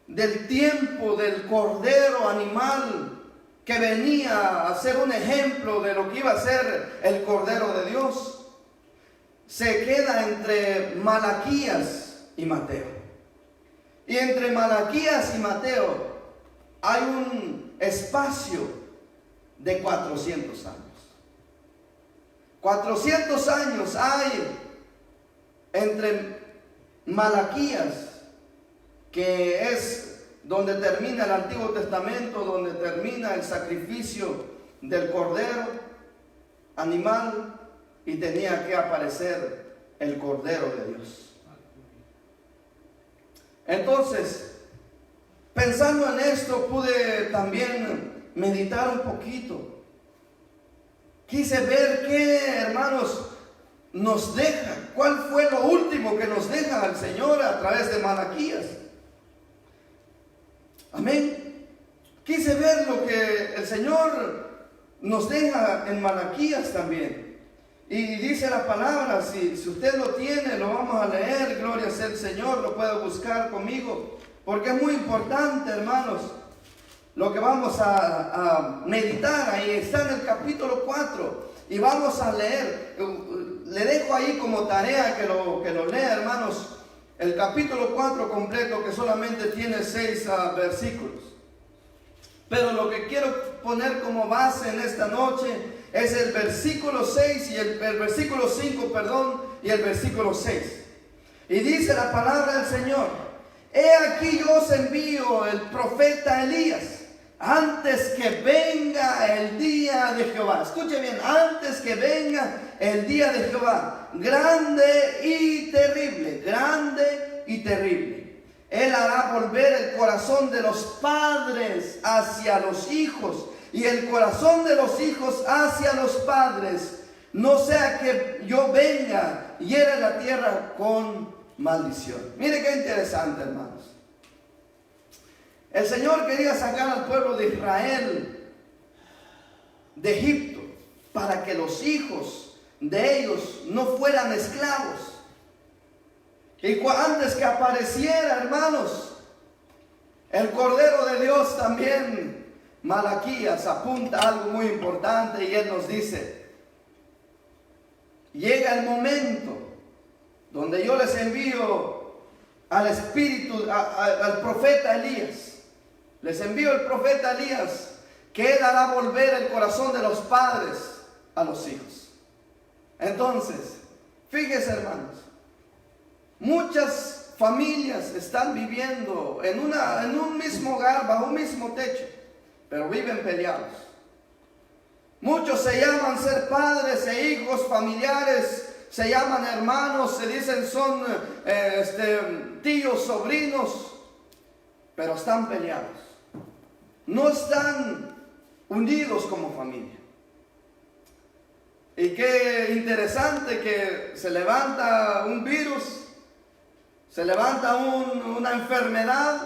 del tiempo del cordero animal que venía a ser un ejemplo de lo que iba a ser el cordero de Dios, se queda entre Malaquías y Mateo. Y entre Malaquías y Mateo hay un espacio de 400 años. 400 años hay entre Malaquías, que es donde termina el Antiguo Testamento, donde termina el sacrificio del cordero animal, y tenía que aparecer el cordero de Dios. Entonces, pensando en esto, pude también meditar un poquito. Quise ver qué, hermanos, nos deja, cuál fue lo último que nos deja el Señor a través de Malaquías. Amén. Quise ver lo que el Señor nos deja en Malaquías también. Y dice la palabra, si usted lo tiene, lo vamos a leer, gloria sea el Señor, lo puede buscar conmigo, porque es muy importante, hermanos, lo que vamos a meditar. Ahí está en el capítulo 4, y vamos a leer. Le dejo ahí como tarea que lo lea, hermanos, el capítulo 4 completo, que solamente tiene 6 versículos. Pero lo que quiero poner como base en esta noche es el versículo 6 y el versículo 5, y el versículo 6. Y dice la palabra del Señor: he aquí yo os envío el profeta Elías, antes que venga el día de Jehová. Escuche bien, antes que venga el día de Jehová, grande y terrible, grande y terrible. Él hará volver el corazón de los padres hacia los hijos, y el corazón de los hijos hacia los padres, no sea que yo venga y hiera la tierra con maldición. Mire qué interesante, hermanos. El Señor quería sacar al pueblo de Israel de Egipto para que los hijos de ellos no fueran esclavos. Y antes que apareciera, hermanos, el Cordero de Dios también, Malaquías apunta algo muy importante y él nos dice: llega el momento donde yo les envío al espíritu, al profeta Elías. Les envío el profeta Elías, que él hará volver el corazón de los padres a los hijos. Entonces, fíjense, hermanos, muchas familias están viviendo en un mismo hogar, bajo un mismo techo, pero viven peleados. Muchos se llaman ser padres e hijos, familiares, se llaman hermanos, se dicen son tíos, sobrinos, pero están peleados. No están unidos como familia. Y qué interesante que se levanta un virus, se levanta una enfermedad.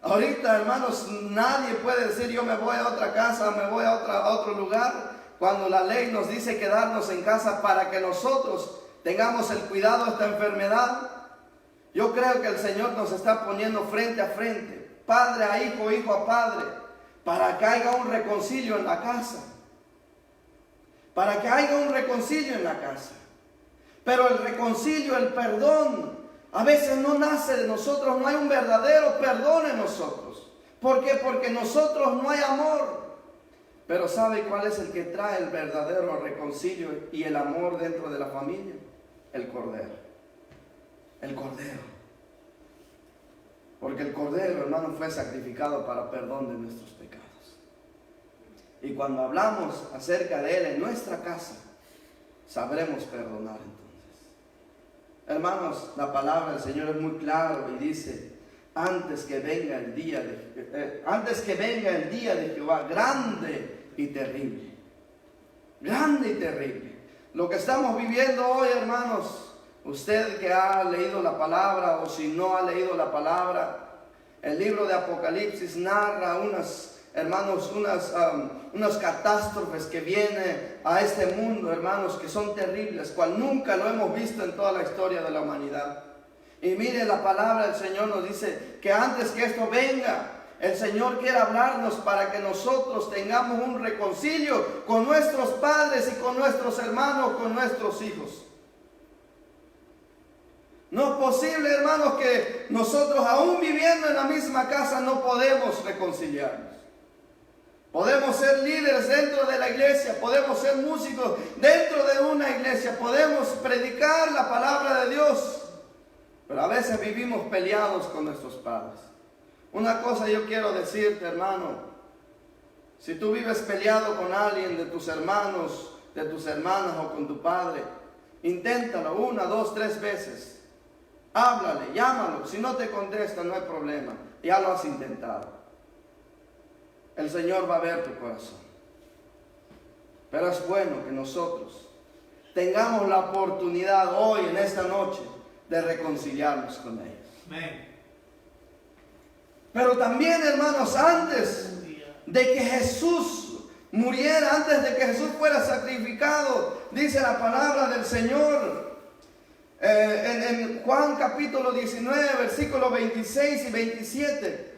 Ahorita, hermanos, nadie puede decir yo me voy a otra casa, me voy a otro lugar, cuando la ley nos dice quedarnos en casa para que nosotros tengamos el cuidado de esta enfermedad. Yo creo que el Señor nos está poniendo frente a frente, padre a hijo, hijo a padre, para que haya un reconcilio en la casa. Para que haya un reconcilio en la casa. Pero el reconcilio, el perdón, a veces no nace de nosotros, no hay un verdadero perdón en nosotros. ¿Por qué? Porque en nosotros no hay amor. Pero ¿sabe cuál es el que trae el verdadero reconcilio y el amor dentro de la familia? El Cordero. El Cordero. Porque el Cordero, hermano, fue sacrificado para perdón de nuestros pecados. Y cuando hablamos acerca de Él en nuestra casa, sabremos perdonar entonces. Hermanos, la palabra del Señor es muy clara y dice: antes que venga el día de Jehová, grande y terrible. Grande y terrible. Lo que estamos viviendo hoy, hermanos, usted que ha leído la palabra o si no ha leído la palabra, el libro de Apocalipsis narra unas catástrofes que vienen a este mundo, hermanos, que son terribles, cual nunca lo hemos visto en toda la historia de la humanidad. Y mire, la palabra del Señor nos dice que antes que esto venga, el Señor quiere hablarnos para que nosotros tengamos un reconcilio con nuestros padres y con nuestros hermanos, con nuestros hijos. No es posible, hermanos, que nosotros aún viviendo en la misma casa no podemos reconciliarnos. Podemos ser líderes dentro de la iglesia, podemos ser músicos dentro de una iglesia, podemos predicar la palabra de Dios, pero a veces vivimos peleados con nuestros padres. Una cosa yo quiero decirte, hermano: si tú vives peleado con alguien de tus hermanos, de tus hermanas o con tu padre, inténtalo 1, 2, 3 veces. Háblale, llámalo. Si no te contesta, no hay problema, ya lo has intentado. El Señor va a ver tu corazón. Pero es bueno que nosotros tengamos la oportunidad hoy, en esta noche, de reconciliarnos con ellos. Amén. Pero también, hermanos, antes de que Jesús muriera, antes de que Jesús fuera sacrificado, dice la palabra del Señor en Juan capítulo 19, versículos 26 y 27.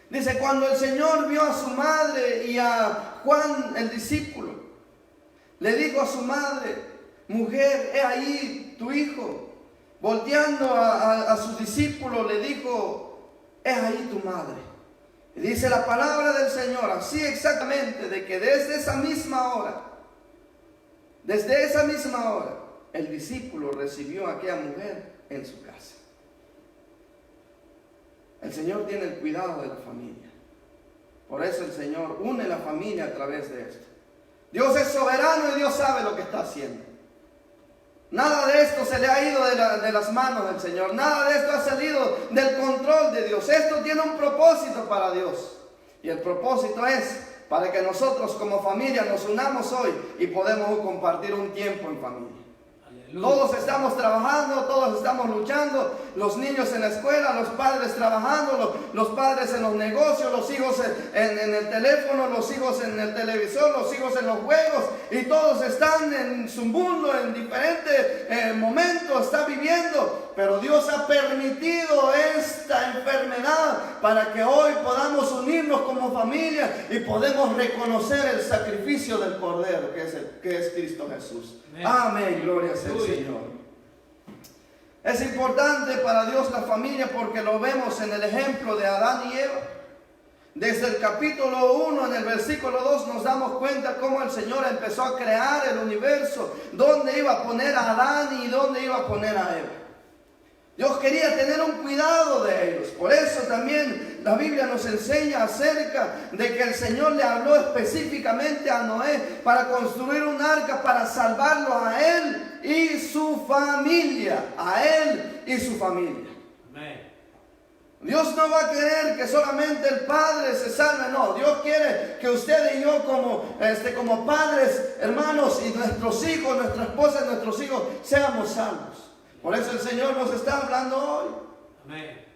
Dice: cuando el Señor vio a su madre y a Juan el discípulo, le dijo a su madre: mujer, he ahí tu hijo. Volteando a su discípulo le dijo: he ahí tu madre. Y dice la palabra del Señor así exactamente, de que desde esa misma hora, el discípulo recibió a aquella mujer en su casa. El Señor tiene el cuidado de la familia. Por eso el Señor une la familia a través de esto. Dios es soberano y Dios sabe lo que está haciendo. Nada de esto se le ha ido de las manos del Señor. Nada de esto ha salido del control de Dios. Esto tiene un propósito para Dios. Y el propósito es para que nosotros como familia nos unamos hoy y podemos compartir un tiempo en familia. Todos estamos trabajando, todos estamos luchando, los niños en la escuela, los padres trabajando, los padres en los negocios, los hijos en el teléfono, los hijos en el televisor, los hijos en los juegos, y todos están en su mundo en diferentes momentos, están viviendo, pero Dios ha permitido esta enfermedad para que hoy podamos unirnos como familia y podemos reconocer el sacrificio del Cordero que es Cristo Jesús. Amén, gloria sea el Señor. Es importante para Dios la familia porque lo vemos en el ejemplo de Adán y Eva. Desde el capítulo 1, en el versículo 2, nos damos cuenta cómo el Señor empezó a crear el universo, dónde iba a poner a Adán y dónde iba a poner a Eva. Dios quería tener un cuidado de ellos. Por eso también la Biblia nos enseña acerca de que el Señor le habló específicamente a Noé para construir un arca para salvarlo a él y su familia. A él y su familia. Amén. Dios no va a querer que solamente el padre se salve, no. Dios quiere que usted y yo como padres, hermanos, y nuestros hijos, nuestra esposa y nuestros hijos seamos salvos. Por eso el Señor nos está hablando hoy. Amén.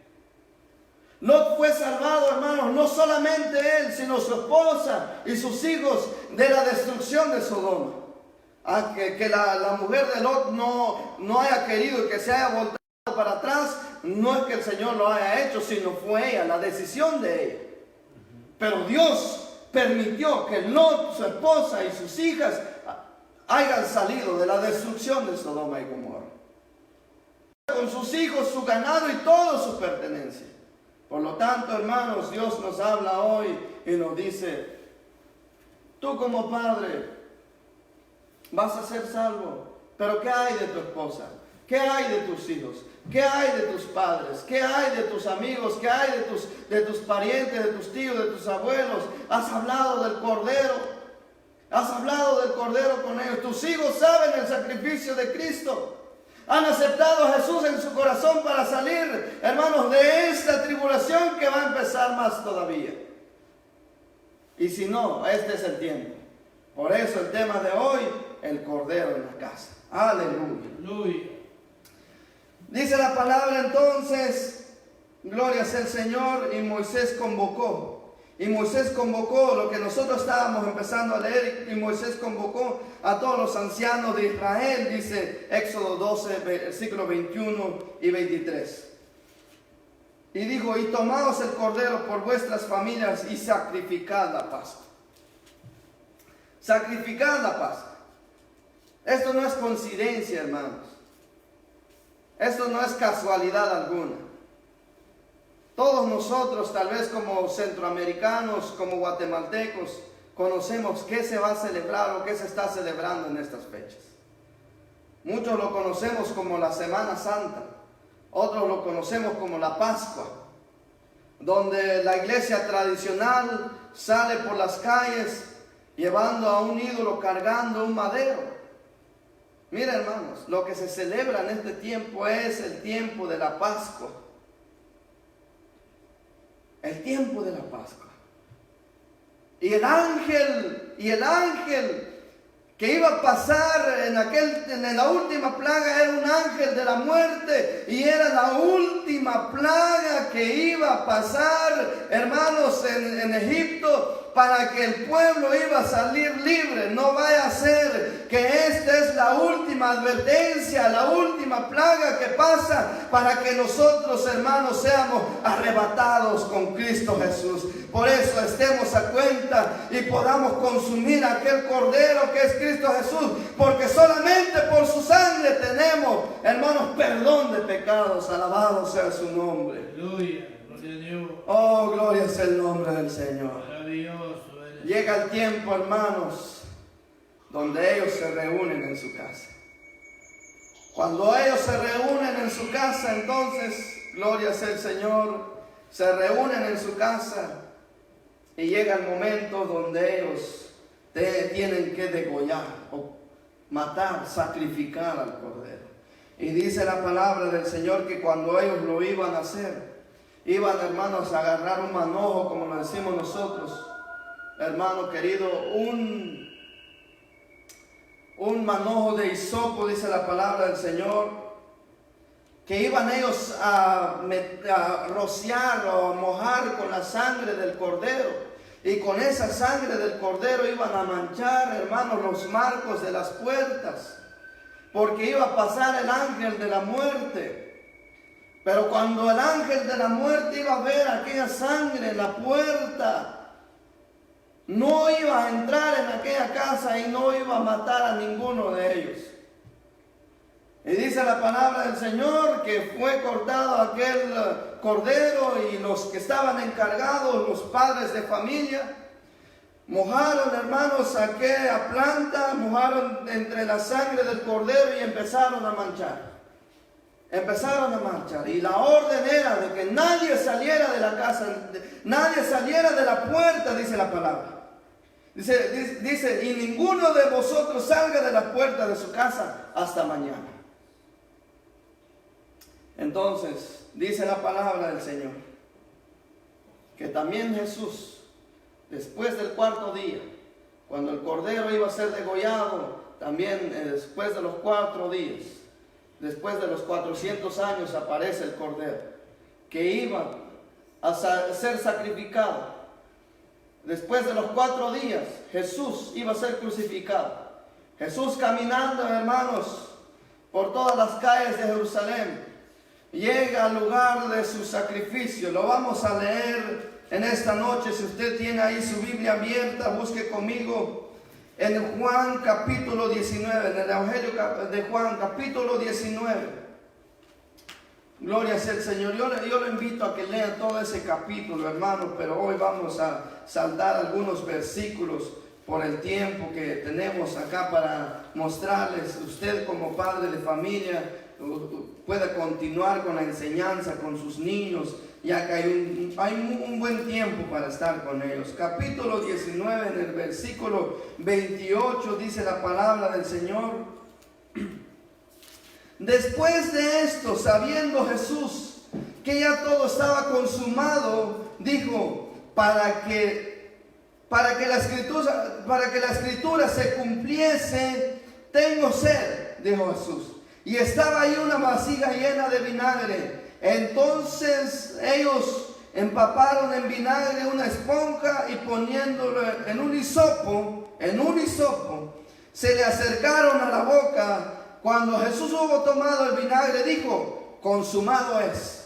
Lot fue salvado, hermanos, no solamente él, sino su esposa y sus hijos de la destrucción de Sodoma. Que la mujer de Lot no haya querido que se haya voltado para atrás, no es que el Señor lo haya hecho, sino fue ella, la decisión de ella. Pero Dios permitió que Lot, su esposa y sus hijas hayan salido de la destrucción de Sodoma y Gomorra, con sus hijos, su ganado y todas sus pertenencias. Por lo tanto, hermanos, Dios nos habla hoy y nos dice: tú como padre vas a ser salvo, pero ¿qué hay de tu esposa? ¿Qué hay de tus hijos? ¿Qué hay de tus padres? ¿Qué hay de tus amigos? ¿Qué hay de tus parientes, de tus tíos, de tus abuelos? ¿Has hablado del Cordero? ¿Has hablado del Cordero con ellos? Tus hijos saben el sacrificio de Cristo. Han aceptado a Jesús en su corazón para salir, hermanos, de esta tribulación que va a empezar más todavía. Y si no, este es el tiempo. Por eso el tema de hoy, el Cordero en la casa. Aleluya. Aleluya. Dice la palabra entonces, gloria sea el Señor, y Moisés convocó. Y Moisés convocó lo que nosotros estábamos empezando a leer, y Moisés convocó a todos los ancianos de Israel, dice Éxodo 12, versículos 21 y 23. Y dijo: y tomaos el cordero por vuestras familias y sacrificad la Pascua. Sacrificad la Pascua. Esto no es coincidencia, hermanos. Esto no es casualidad alguna. Todos nosotros, tal vez como centroamericanos, como guatemaltecos, conocemos qué se va a celebrar o qué se está celebrando en estas fechas. Muchos lo conocemos como la Semana Santa, otros lo conocemos como la Pascua, donde la iglesia tradicional sale por las calles llevando a un ídolo, cargando un madero. Mira, hermanos, lo que se celebra en este tiempo es el tiempo de la Pascua. El tiempo de la Pascua. Y el ángel que iba a pasar en la última plaga era un ángel de la muerte, y era la última plaga que iba a pasar, hermanos, en Egipto, para que el pueblo iba a salir libre. No vaya a ser que esta es la última advertencia, la última plaga que pasa para que nosotros, hermanos, seamos arrebatados con Cristo Jesús. Por eso estemos a cuenta y podamos consumir aquel Cordero que es Cristo Jesús, porque solamente por su sangre tenemos, hermanos, perdón de pecados. Alabado sea su nombre. Aleluya, gloria a Dios. Oh, gloria es el nombre del Señor. Maravilloso. Llega el tiempo, hermanos, donde ellos se reúnen en su casa. Cuando ellos se reúnen en su casa, entonces, gloria sea el Señor, se reúnen en su casa y llega el momento donde ellos tienen que degollar o matar, sacrificar al Cordero. Y dice la palabra del Señor que cuando ellos lo iban a hacer, iban, hermanos, a agarrar un manojo, como lo decimos nosotros, hermano querido, un un manojo de hisopo, dice la palabra del Señor, que iban ellos a rociar o a mojar con la sangre del cordero. Y con esa sangre del cordero iban a manchar, hermanos, los marcos de las puertas, porque iba a pasar el ángel de la muerte. Pero cuando el ángel de la muerte iba a ver aquella sangre en la puerta, no iba a entrar en aquella casa y no iba a matar a ninguno de ellos. Y dice la palabra del Señor que fue cortado aquel cordero, y los que estaban encargados, los padres de familia, mojaron, hermanos, aquella planta, mojaron entre la sangre del cordero y empezaron a manchar. Empezaron a marchar, y la orden era de que nadie saliera de la casa, nadie saliera de la puerta, dice la palabra. Dice, y ninguno de vosotros salga de la puerta de su casa hasta mañana. Entonces, dice la palabra del Señor, que también Jesús, después del cuarto día, cuando el cordero iba a ser degollado, también después de los 4 días, después de los 400 años, aparece el cordero, que iba a ser sacrificado. Después de los 4 días, Jesús iba a ser crucificado. Jesús caminando, hermanos, por todas las calles de Jerusalén, llega al lugar de su sacrificio. Lo vamos a leer en esta noche. Si usted tiene ahí su Biblia abierta, busque conmigo en Juan capítulo 19, en el Evangelio de Juan capítulo 19. Gloria sea el Señor. Yo lo invito a que lea todo ese capítulo, hermanos, pero hoy vamos a saltar algunos versículos por el tiempo que tenemos acá para mostrarles. Usted, como padre de familia, pueda continuar con la enseñanza con sus niños, ya que hay un buen tiempo para estar con ellos. Capítulo 19, en el versículo 28, dice la palabra del Señor: después de esto, sabiendo Jesús que ya todo estaba consumado, dijo, para que la escritura se cumpliese, tengo sed, dijo Jesús. Y estaba ahí una vasija llena de vinagre. Entonces ellos empaparon en vinagre una esponja y poniéndolo en un hisopo, se le acercaron a la boca. Cuando Jesús hubo tomado el vinagre, dijo, consumado es.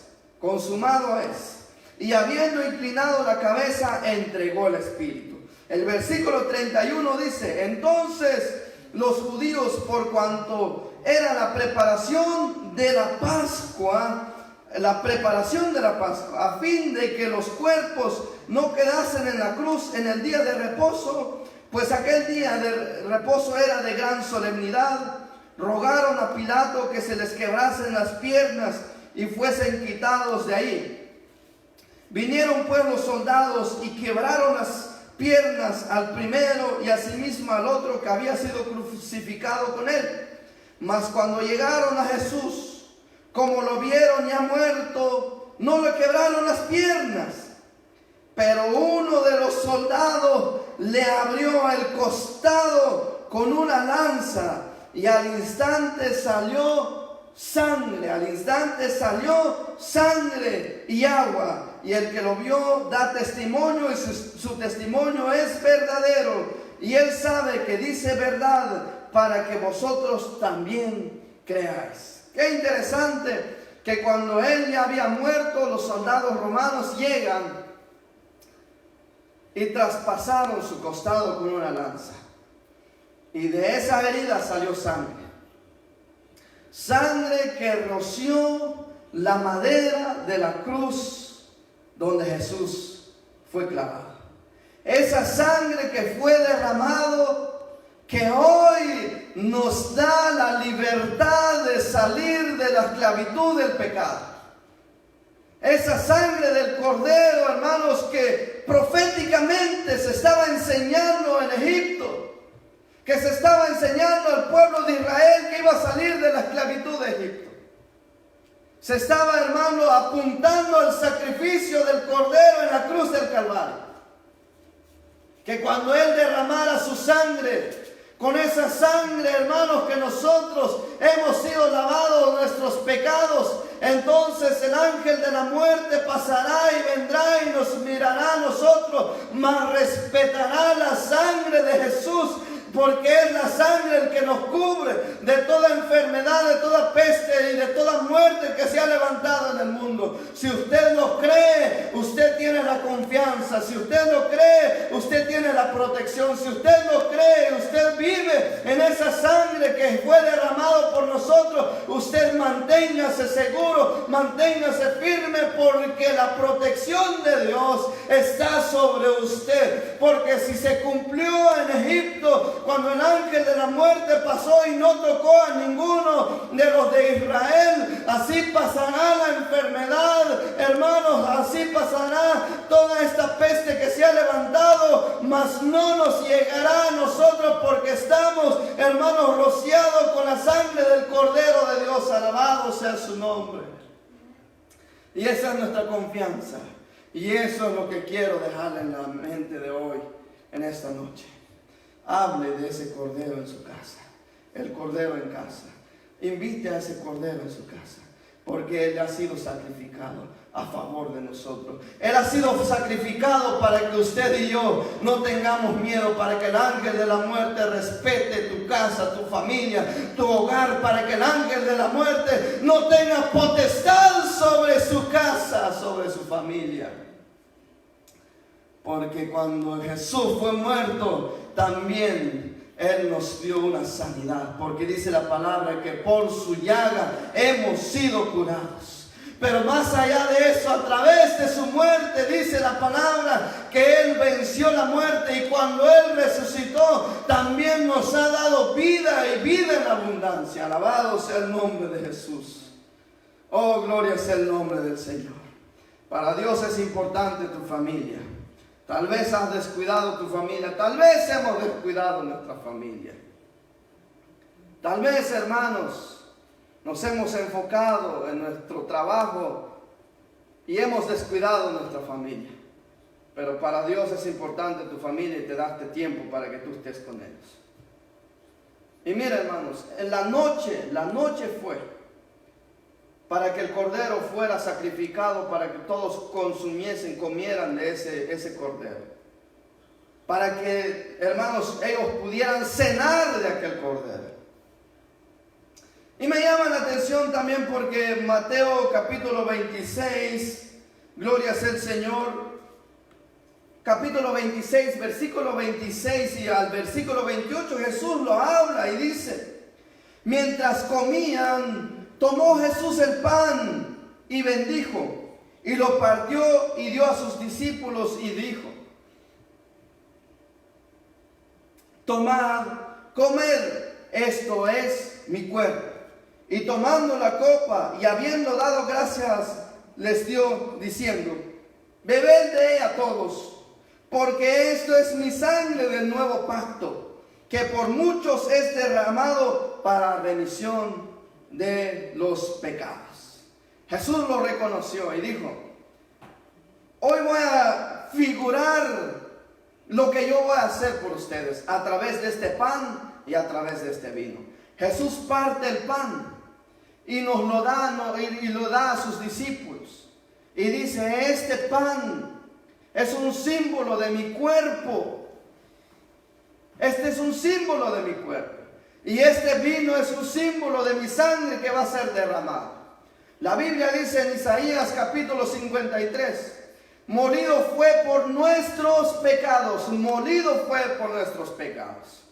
Y habiendo inclinado la cabeza, entregó el espíritu. El versículo 31 dice, entonces los judíos, por cuanto era la preparación de la Pascua, a fin de que los cuerpos no quedasen en la cruz en el día de reposo, pues aquel día de reposo era de gran solemnidad, rogaron a Pilato que se les quebrasen las piernas y fuesen quitados de ahí. Vinieron pues los soldados y quebraron las piernas al primero y asimismo al otro que había sido crucificado con él. Mas cuando llegaron a Jesús, como lo vieron ya muerto, no le quebraron las piernas. Pero uno de los soldados le abrió el costado con una lanza, y al instante salió sangre y agua. Y el que lo vio da testimonio, y su testimonio es verdadero. Y él sabe que dice verdad, para que vosotros también creáis. Qué interesante que cuando él ya había muerto, los soldados romanos llegan y traspasaron su costado con una lanza. Y de esa herida salió sangre. Sangre que roció la madera de la cruz donde Jesús fue clavado. Esa sangre que fue derramado, que hoy nos da la libertad de salir de la esclavitud del pecado. Esa sangre del cordero, hermanos, que proféticamente se estaba enseñando en Egipto, que se estaba enseñando al pueblo de Israel que iba a salir de la esclavitud de Egipto. Se estaba, hermano, apuntando al sacrificio del cordero en la cruz del Calvario. Que cuando él derramara su sangre, Con esa sangre, hermanos, que nosotros hemos sido lavados de nuestros pecados, entonces el ángel de la muerte pasará y vendrá y nos mirará a nosotros, mas respetará la sangre de Jesús, porque es la sangre el que nos cubre de toda enfermedad, de toda peste y de toda muerte que se ha levantado en el mundo. Si usted lo cree, usted tiene la confianza. Si usted lo cree, usted tiene la protección. Si usted lo cree, usted vive en esa sangre que fue derramado por nosotros. Usted manténgase seguro, manténgase firme, porque la protección de Dios está sobre usted. Porque si se cumplió en Egipto, cuando el ángel de la muerte pasó y no tocó a ninguno de los de Israel, así pasará la enfermedad, hermanos, así pasará toda esta peste que se ha levantado, mas no nos llegará a nosotros, porque estamos, hermanos, rociados con la sangre del Cordero de Dios. Alabado sea su nombre. Y esa es nuestra confianza, y eso es lo que quiero dejarle en la mente de hoy, en esta noche. Hable de ese cordero en su casa, el cordero en casa. Invite a ese cordero en su casa, porque Él ha sido sacrificado a favor de nosotros. Él ha sido sacrificado para que usted y yo no tengamos miedo, para que el ángel de la muerte respete tu casa, tu familia, tu hogar, para que el ángel de la muerte no tenga potestad sobre su casa, sobre su familia. Porque cuando Jesús fue muerto, también Él nos dio una sanidad. Porque dice la palabra que por su llaga hemos sido curados. Pero más allá de eso, a través de su muerte, dice la palabra que Él venció la muerte. Y cuando Él resucitó, también nos ha dado vida, y vida en abundancia. Alabado sea el nombre de Jesús. Oh, gloria sea el nombre del Señor. Para Dios es importante tu familia. Tal vez has descuidado tu familia, tal vez hemos descuidado nuestra familia. Tal vez, hermanos, nos hemos enfocado en nuestro trabajo y hemos descuidado nuestra familia. Pero para Dios es importante tu familia, y te daste tiempo para que tú estés con ellos. Y mira, hermanos, en la noche fue para que el cordero fuera sacrificado, para que todos comieran de ese cordero. Para que, hermanos, ellos pudieran cenar de aquel cordero. Y me llama la atención también porque Mateo capítulo 26, gloria sea el Señor, capítulo 26, versículo 26 y al versículo 28, Jesús lo habla y dice: mientras comían, tomó Jesús el pan y bendijo, y lo partió y dio a sus discípulos y dijo: tomad, comed, esto es mi cuerpo. Y tomando la copa y habiendo dado gracias, les dio diciendo: bebed de ella todos, porque esto es mi sangre del nuevo pacto, que por muchos es derramado para remisión de los pecados. Jesús lo reconoció y dijo: hoy voy a figurar lo que yo voy a hacer por ustedes a través de este pan y a través de este vino. Jesús parte el pan y nos lo da, y lo da a sus discípulos, y dice: este pan es un símbolo de mi cuerpo. Este es un símbolo de mi cuerpo. Y este vino es un símbolo de mi sangre que va a ser derramada. La Biblia dice en Isaías capítulo 53: molido fue por nuestros pecados, molido fue por nuestros pecados.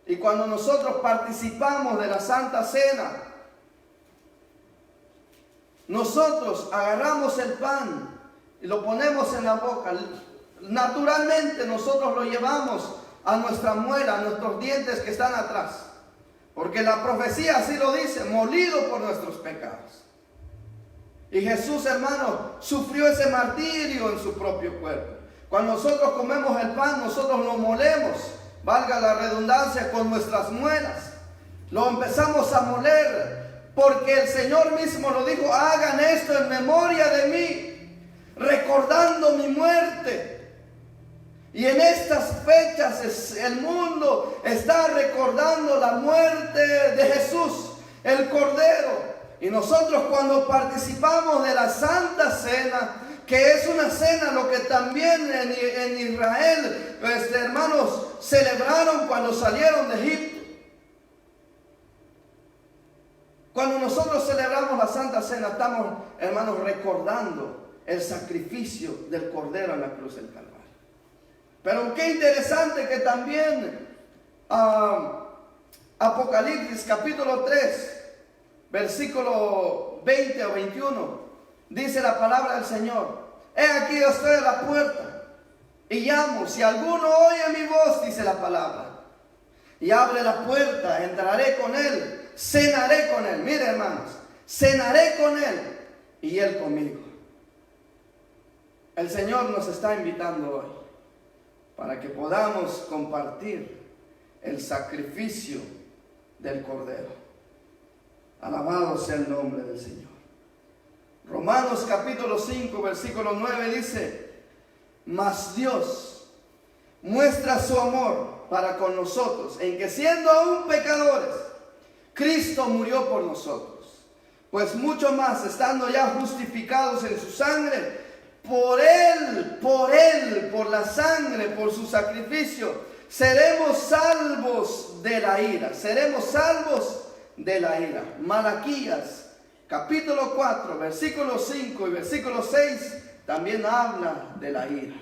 Y cuando nosotros participamos de la Santa Cena, nosotros agarramos el pan y lo ponemos en la boca. Naturalmente nosotros lo llevamos a nuestra muela, a nuestros dientes que están atrás, porque la profecía así lo dice: molido por nuestros pecados. Y Jesús, hermano, sufrió ese martirio en su propio cuerpo. Cuando nosotros comemos el pan, nosotros lo molemos, valga la redundancia, con nuestras muelas. Lo empezamos a moler, porque el Señor mismo lo dijo: hagan esto en memoria de mí, recordando mi muerte. Y en estas fechas el mundo está recordando la muerte de Jesús, el Cordero. Y nosotros cuando participamos de la Santa Cena, que es una cena lo que también en Israel, hermanos, celebraron cuando salieron de Egipto. Cuando nosotros celebramos la Santa Cena, estamos, hermanos, recordando el sacrificio del Cordero en la cruz del Calvario. Pero qué interesante que también Apocalipsis capítulo 3, versículo 20 o 21, dice la palabra del Señor: he aquí yo estoy a la puerta y llamo, si alguno oye mi voz, dice la palabra, y abre la puerta, entraré con él, cenaré con él. Mire, hermanos, cenaré con él y él conmigo. El Señor nos está invitando hoy para que podamos compartir el sacrificio del Cordero. Alabado sea el nombre del Señor. Romanos capítulo 5, versículo 9 dice: mas Dios muestra su amor para con nosotros, en que siendo aún pecadores, Cristo murió por nosotros. Pues mucho más, estando ya justificados en su sangre, por la sangre, por su sacrificio, seremos salvos de la ira. Seremos salvos de la ira. Malaquías capítulo 4, versículo 5 y versículo 6 también habla de la ira.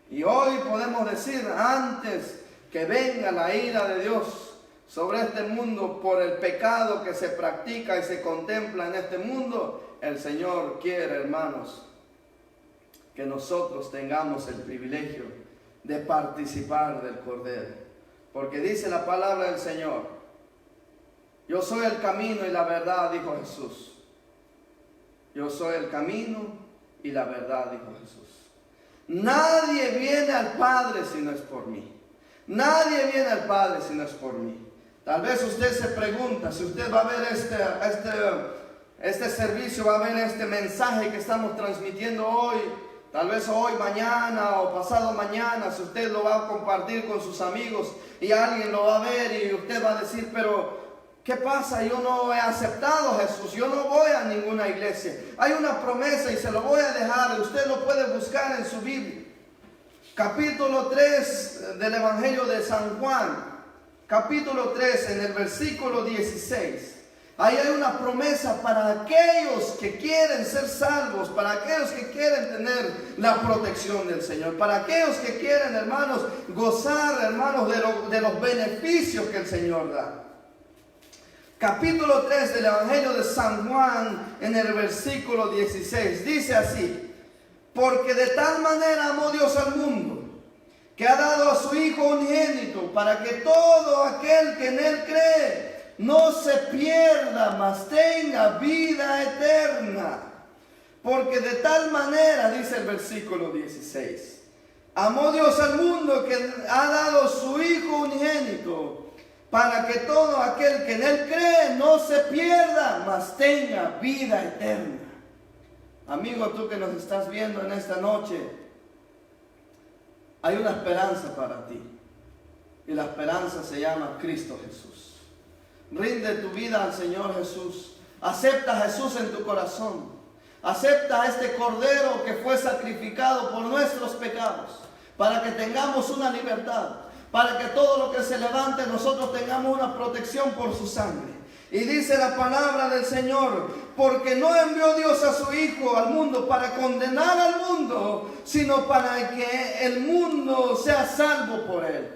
Y hoy podemos decir, antes que venga la ira de Dios sobre este mundo por el pecado que se practica y se contempla en este mundo, el Señor quiere, hermanos, que nosotros tengamos el privilegio de participar del Cordero. Porque dice la palabra del Señor: yo soy el camino y la verdad, dijo Jesús. Yo soy el camino y la verdad, dijo Jesús. Nadie viene al Padre si no es por mí. Nadie viene al Padre si no es por mí. Tal vez usted se pregunta, si usted va a ver este servicio, va a ver este mensaje que estamos transmitiendo hoy, tal vez hoy, mañana o pasado mañana, si usted lo va a compartir con sus amigos y alguien lo va a ver y usted va a decir: pero ¿qué pasa? Yo no he aceptado a Jesús, yo no voy a ninguna iglesia. Hay una promesa y se lo voy a dejar, usted lo puede buscar en su Biblia. Capítulo 3 del Evangelio de San Juan, capítulo 3, en el versículo 16. Ahí hay una promesa para aquellos que quieren ser salvos, para aquellos que quieren tener la protección del Señor, para aquellos que quieren, hermanos, gozar, hermanos, de los beneficios que el Señor da. Capítulo 3 del Evangelio de San Juan, en el versículo 16, dice así: porque de tal manera amó Dios al mundo, que ha dado a su Hijo unigénito, para que todo aquel que en Él cree no se pierda, mas tenga vida eterna. Porque de tal manera, dice el versículo 16, amó Dios al mundo que ha dado a su Hijo unigénito, para que todo aquel que en Él cree no se pierda, mas tenga vida eterna. Amigo, tú que nos estás viendo en esta noche, hay una esperanza para ti. Y la esperanza se llama Cristo Jesús. Rinde tu vida al Señor Jesús. Acepta a Jesús en tu corazón. Acepta a este Cordero que fue sacrificado por nuestros pecados, para que tengamos una libertad, para que todo lo que se levante nosotros tengamos una protección por su sangre. Y dice la palabra del Señor: porque no envió Dios a su Hijo al mundo para condenar al mundo, sino para que el mundo sea salvo por Él.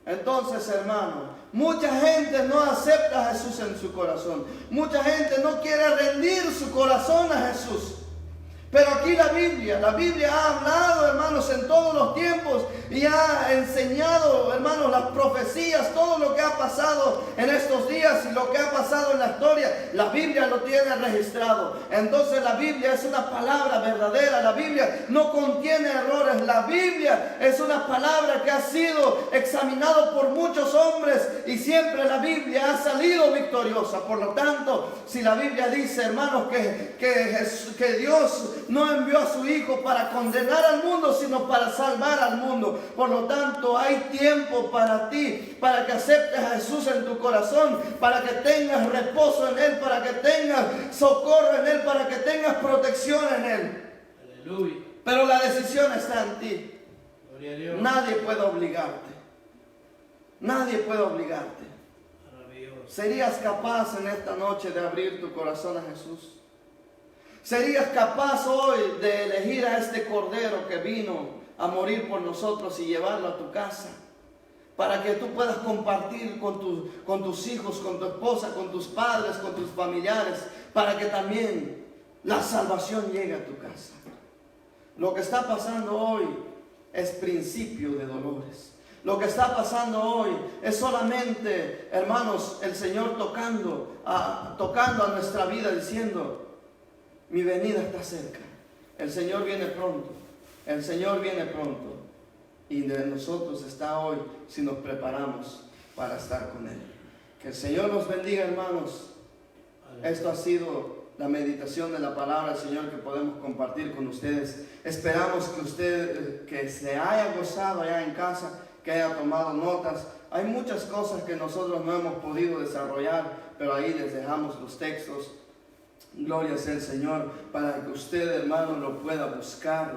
Entonces, hermano, mucha gente no acepta a Jesús en su corazón. Mucha gente no quiere rendir su corazón a Jesús. Pero aquí la Biblia ha hablado, hermanos, en todos los tiempos y ha enseñado, hermanos, las profecías, todo lo que ha pasado en estos días y lo que ha pasado pasado en la historia, la Biblia lo tiene registrado. Entonces la Biblia es una palabra verdadera. La Biblia no contiene errores. La Biblia es una palabra que ha sido examinado por muchos hombres y siempre la Biblia ha salido victoriosa. Por lo tanto, si la Biblia dice, hermanos, que Dios no envió a su Hijo para condenar al mundo, sino para salvar al mundo. Por lo tanto, hay tiempo para ti, para que aceptes a Jesús en tu corazón, para que tengas reposo en Él, para que tengas socorro en Él, para que tengas protección en Él. Aleluya. Pero la decisión está en ti. Gloria a Dios. Nadie puede obligarte. Nadie puede obligarte. Maravilloso. ¿Serías capaz en esta noche de abrir tu corazón a Jesús? ¿Serías capaz hoy de elegir a este Cordero que vino a morir por nosotros y llevarlo a tu casa? Para que tú puedas compartir con tus hijos, con tu esposa, con tus padres, con tus familiares, para que también la salvación llegue a tu casa. Lo que está pasando hoy es principio de dolores. Lo que está pasando hoy es solamente, hermanos, el Señor tocando a nuestra vida diciendo, mi venida está cerca. El Señor viene pronto. El Señor viene pronto. Y de nosotros está hoy si nos preparamos para estar con Él. Que el Señor los bendiga, hermanos. Esto ha sido la meditación de la palabra del Señor que podemos compartir con ustedes. Esperamos que usted que se haya gozado allá en casa, que haya tomado notas. Hay muchas cosas que nosotros no hemos podido desarrollar, pero ahí les dejamos los textos. Gloria sea el Señor, para que usted, hermano, lo pueda buscar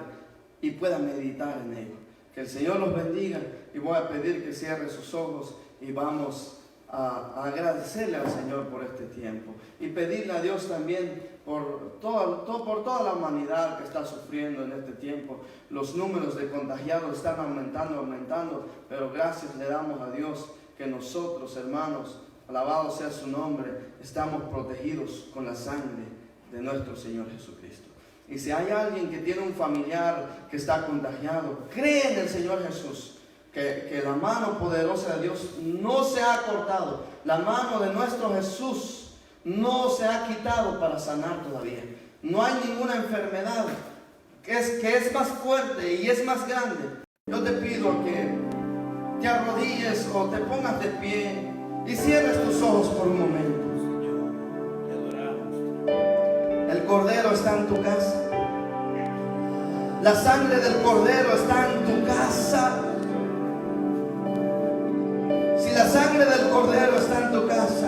y pueda meditar en ello. Que el Señor los bendiga, y voy a pedir que cierre sus ojos y vamos a agradecerle al Señor por este tiempo y pedirle a Dios también por toda la humanidad que está sufriendo en este tiempo. Los números de contagiados están aumentando, pero gracias le damos a Dios que nosotros, hermanos, alabado sea su nombre, estamos protegidos con la sangre de nuestro Señor Jesucristo. Y si hay alguien que tiene un familiar que está contagiado, cree en el Señor Jesús, que la mano poderosa de Dios no se ha cortado. La mano de nuestro Jesús no se ha quitado para sanar todavía. No hay ninguna enfermedad que es más fuerte y es más grande. Yo te pido que te arrodilles o te pongas de pie y cierres tus ojos por un momento. El Cordero está en tu casa. La sangre del Cordero está en tu casa. Si la sangre del Cordero está en tu casa,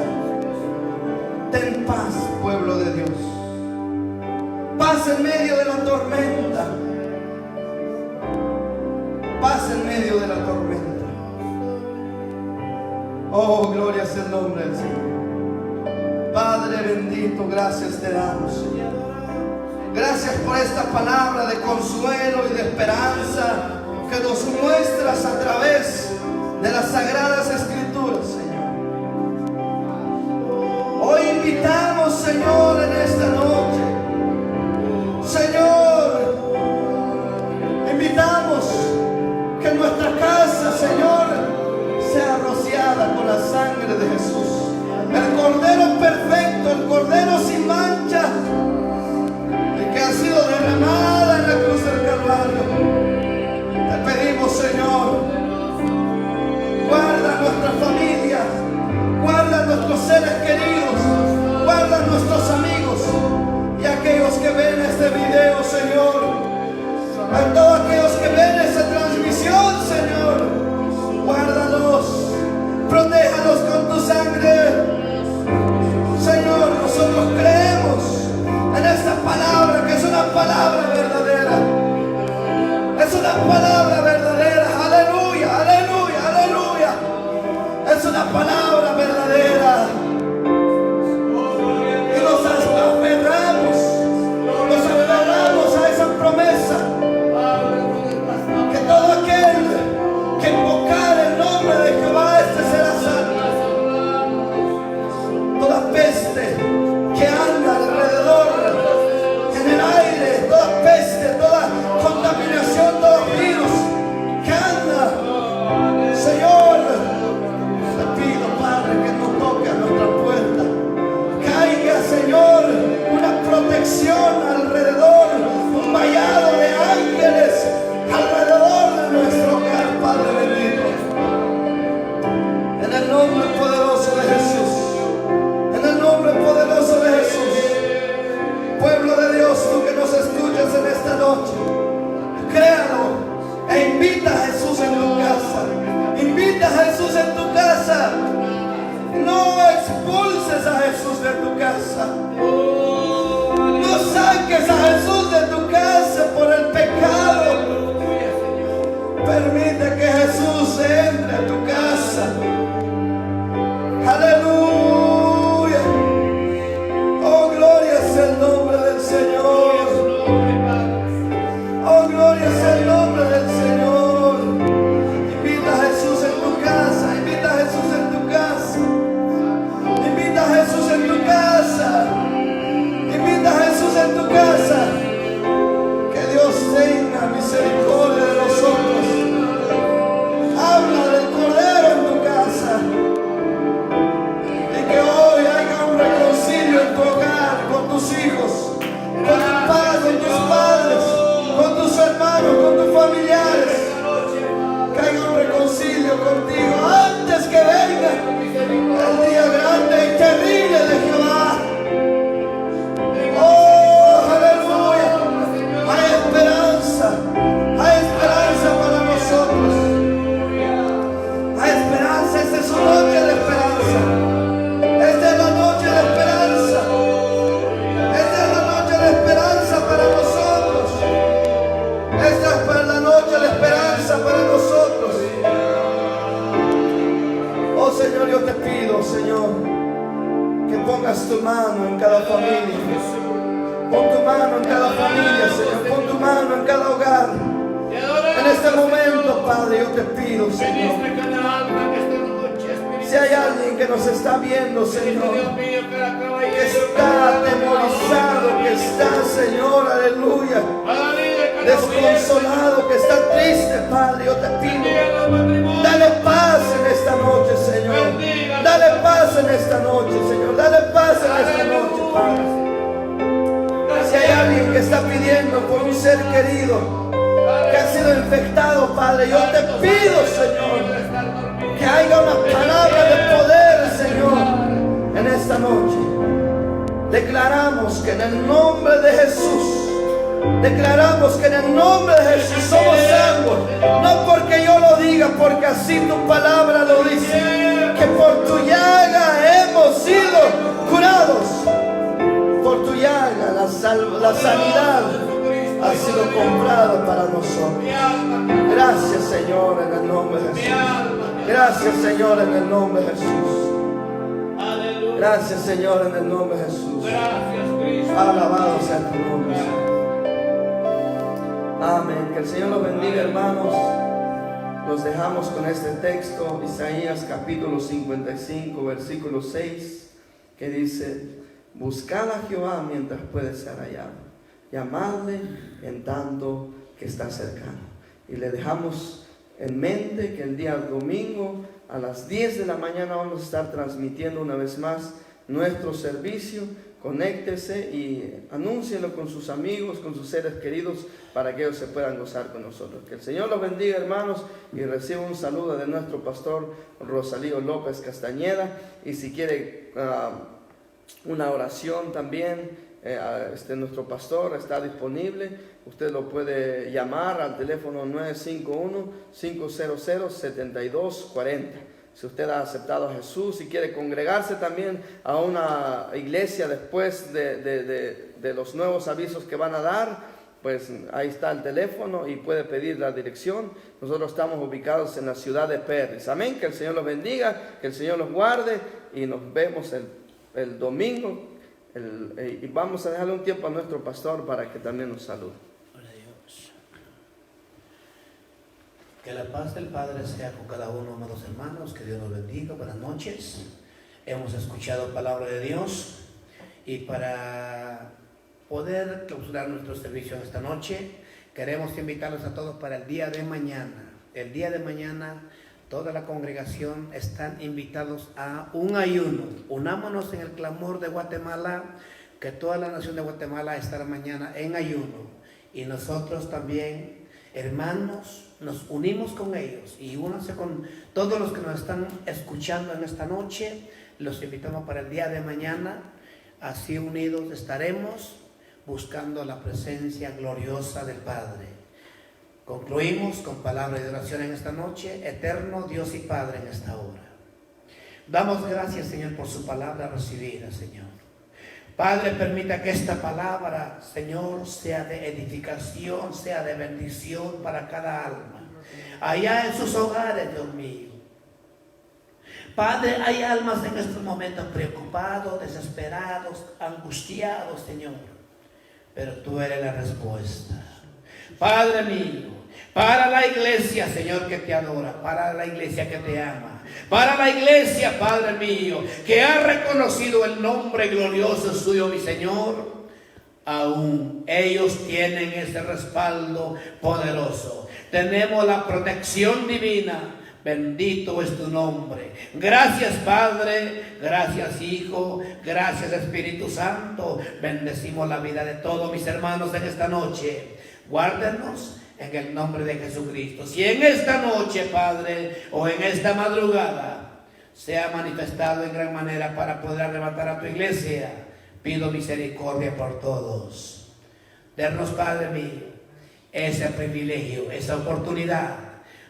ten paz, pueblo de Dios. Paz en medio de la tormenta. Paz en medio de la tormenta. Oh, gloria sea el nombre del Señor. Padre bendito, gracias te damos, Señor. Gracias por esta palabra de consuelo y de esperanza que nos muestras a través de las Sagradas Escrituras, Señor. Hoy invitamos, Señor, en esta noche, Señor, invitamos que nuestra casa, Señor, sea rociada con la sangre de Jesús. El Cordero perfecto, el Cordero sin mancha, el que ha sido derramada en la cruz del Calvario. Te pedimos, Señor, guarda nuestra familia, guarda nuestros seres queridos, guarda nuestros amigos, pongas tu mano en cada familia. Pon tu mano en cada familia, Señor. Pon tu mano en cada hogar. En este momento, Padre, yo te pido, Señor, si hay alguien que nos está viendo, Señor, que está atemorizado, que está, Señor, aleluya, desconsolado, que está triste, Padre, yo te pido, dale paz en esta noche, Señor. Dale paz en esta noche, Señor. Dale paz en esta noche, Padre. Si hay alguien que está pidiendo por un ser querido que ha sido infectado, Padre, yo te pido, Señor, que haya una palabra de poder, Señor, en esta noche. Declaramos que en el nombre de Jesús, declaramos que en el nombre de Jesús somos salvos. No porque yo lo diga, porque así tu palabra lo dice, que por tu llaga hemos sido curados. Por tu llaga la sanidad ha sido comprada para nosotros. Gracias, Señor, en el nombre de Jesús. Gracias, Señor, en el nombre de Jesús. Gracias, Señor, en el nombre de Jesús. Alabado sea tu nombre, Señor. Amén. Que el Señor los bendiga, hermanos. Los dejamos con este texto, Isaías capítulo 55, versículo 6, que dice: buscad a Jehová mientras puede ser hallado, llamadle en tanto que está cercano. Y le dejamos en mente que el día domingo a las 10 de la mañana vamos a estar transmitiendo una vez más nuestro servicio. Conéctese y anúncielo con sus amigos, con sus seres queridos, para que ellos se puedan gozar con nosotros. Que el Señor los bendiga, hermanos, y reciba un saludo de nuestro pastor Rosalío López Castañeda. Y si quiere una oración también, nuestro pastor está disponible. Usted lo puede llamar al teléfono 951-500-7240. Si usted ha aceptado a Jesús y quiere congregarse también a una iglesia después de los nuevos avisos que van a dar, pues ahí está el teléfono y puede pedir la dirección. Nosotros estamos ubicados en la ciudad de Perris. Amén. Que el Señor los bendiga, que el Señor los guarde, y nos vemos el domingo. Y vamos a dejarle un tiempo a nuestro pastor para que también nos salude. Que la paz del Padre sea con cada uno, amados hermanos. Que Dios nos bendiga. Buenas noches. Hemos escuchado palabra de Dios, y para poder clausurar nuestro servicio esta noche, queremos invitarlos a todos para el día de mañana. El día de mañana toda la congregación están invitados a un ayuno. Unámonos en el clamor de Guatemala, que toda la nación de Guatemala estará mañana en ayuno, y nosotros también, hermanos, nos unimos con ellos, y únanse con todos los que nos están escuchando en esta noche. Los invitamos para el día de mañana. Así unidos estaremos buscando la presencia gloriosa del Padre. Concluimos con palabra de oración en esta noche. Eterno Dios y Padre, en esta hora damos gracias, Señor, por su palabra recibida, Señor. Padre, permita que esta palabra, Señor, sea de edificación, sea de bendición para cada alma, allá en sus hogares, Dios mío. Padre, hay almas en estos momentos preocupados, desesperados, angustiados, Señor, pero tú eres la respuesta. Padre mío, para la iglesia, Señor, que te adora, para la iglesia que te ama, para la iglesia, Padre mío, que ha reconocido el nombre glorioso suyo, mi Señor, aún ellos tienen ese respaldo poderoso. Tenemos la protección divina. Bendito es tu nombre. Gracias, Padre. Gracias, Hijo. Gracias, Espíritu Santo. Bendecimos la vida de todos mis hermanos en esta noche. Guárdenos en el nombre de Jesucristo. Si en esta noche, Padre, o en esta madrugada se ha manifestado en gran manera para poder arrebatar a tu iglesia, pido misericordia por todos. Denos, Padre mío, ese privilegio, esa oportunidad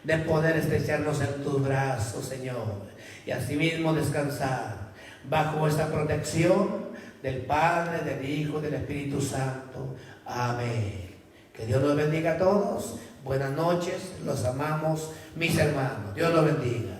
de poder estrecharnos en tus brazos, Señor, y asimismo descansar bajo esta protección del Padre, del Hijo, del Espíritu Santo. Amén. Que Dios los bendiga a todos. Buenas noches, los amamos, mis hermanos. Dios los bendiga.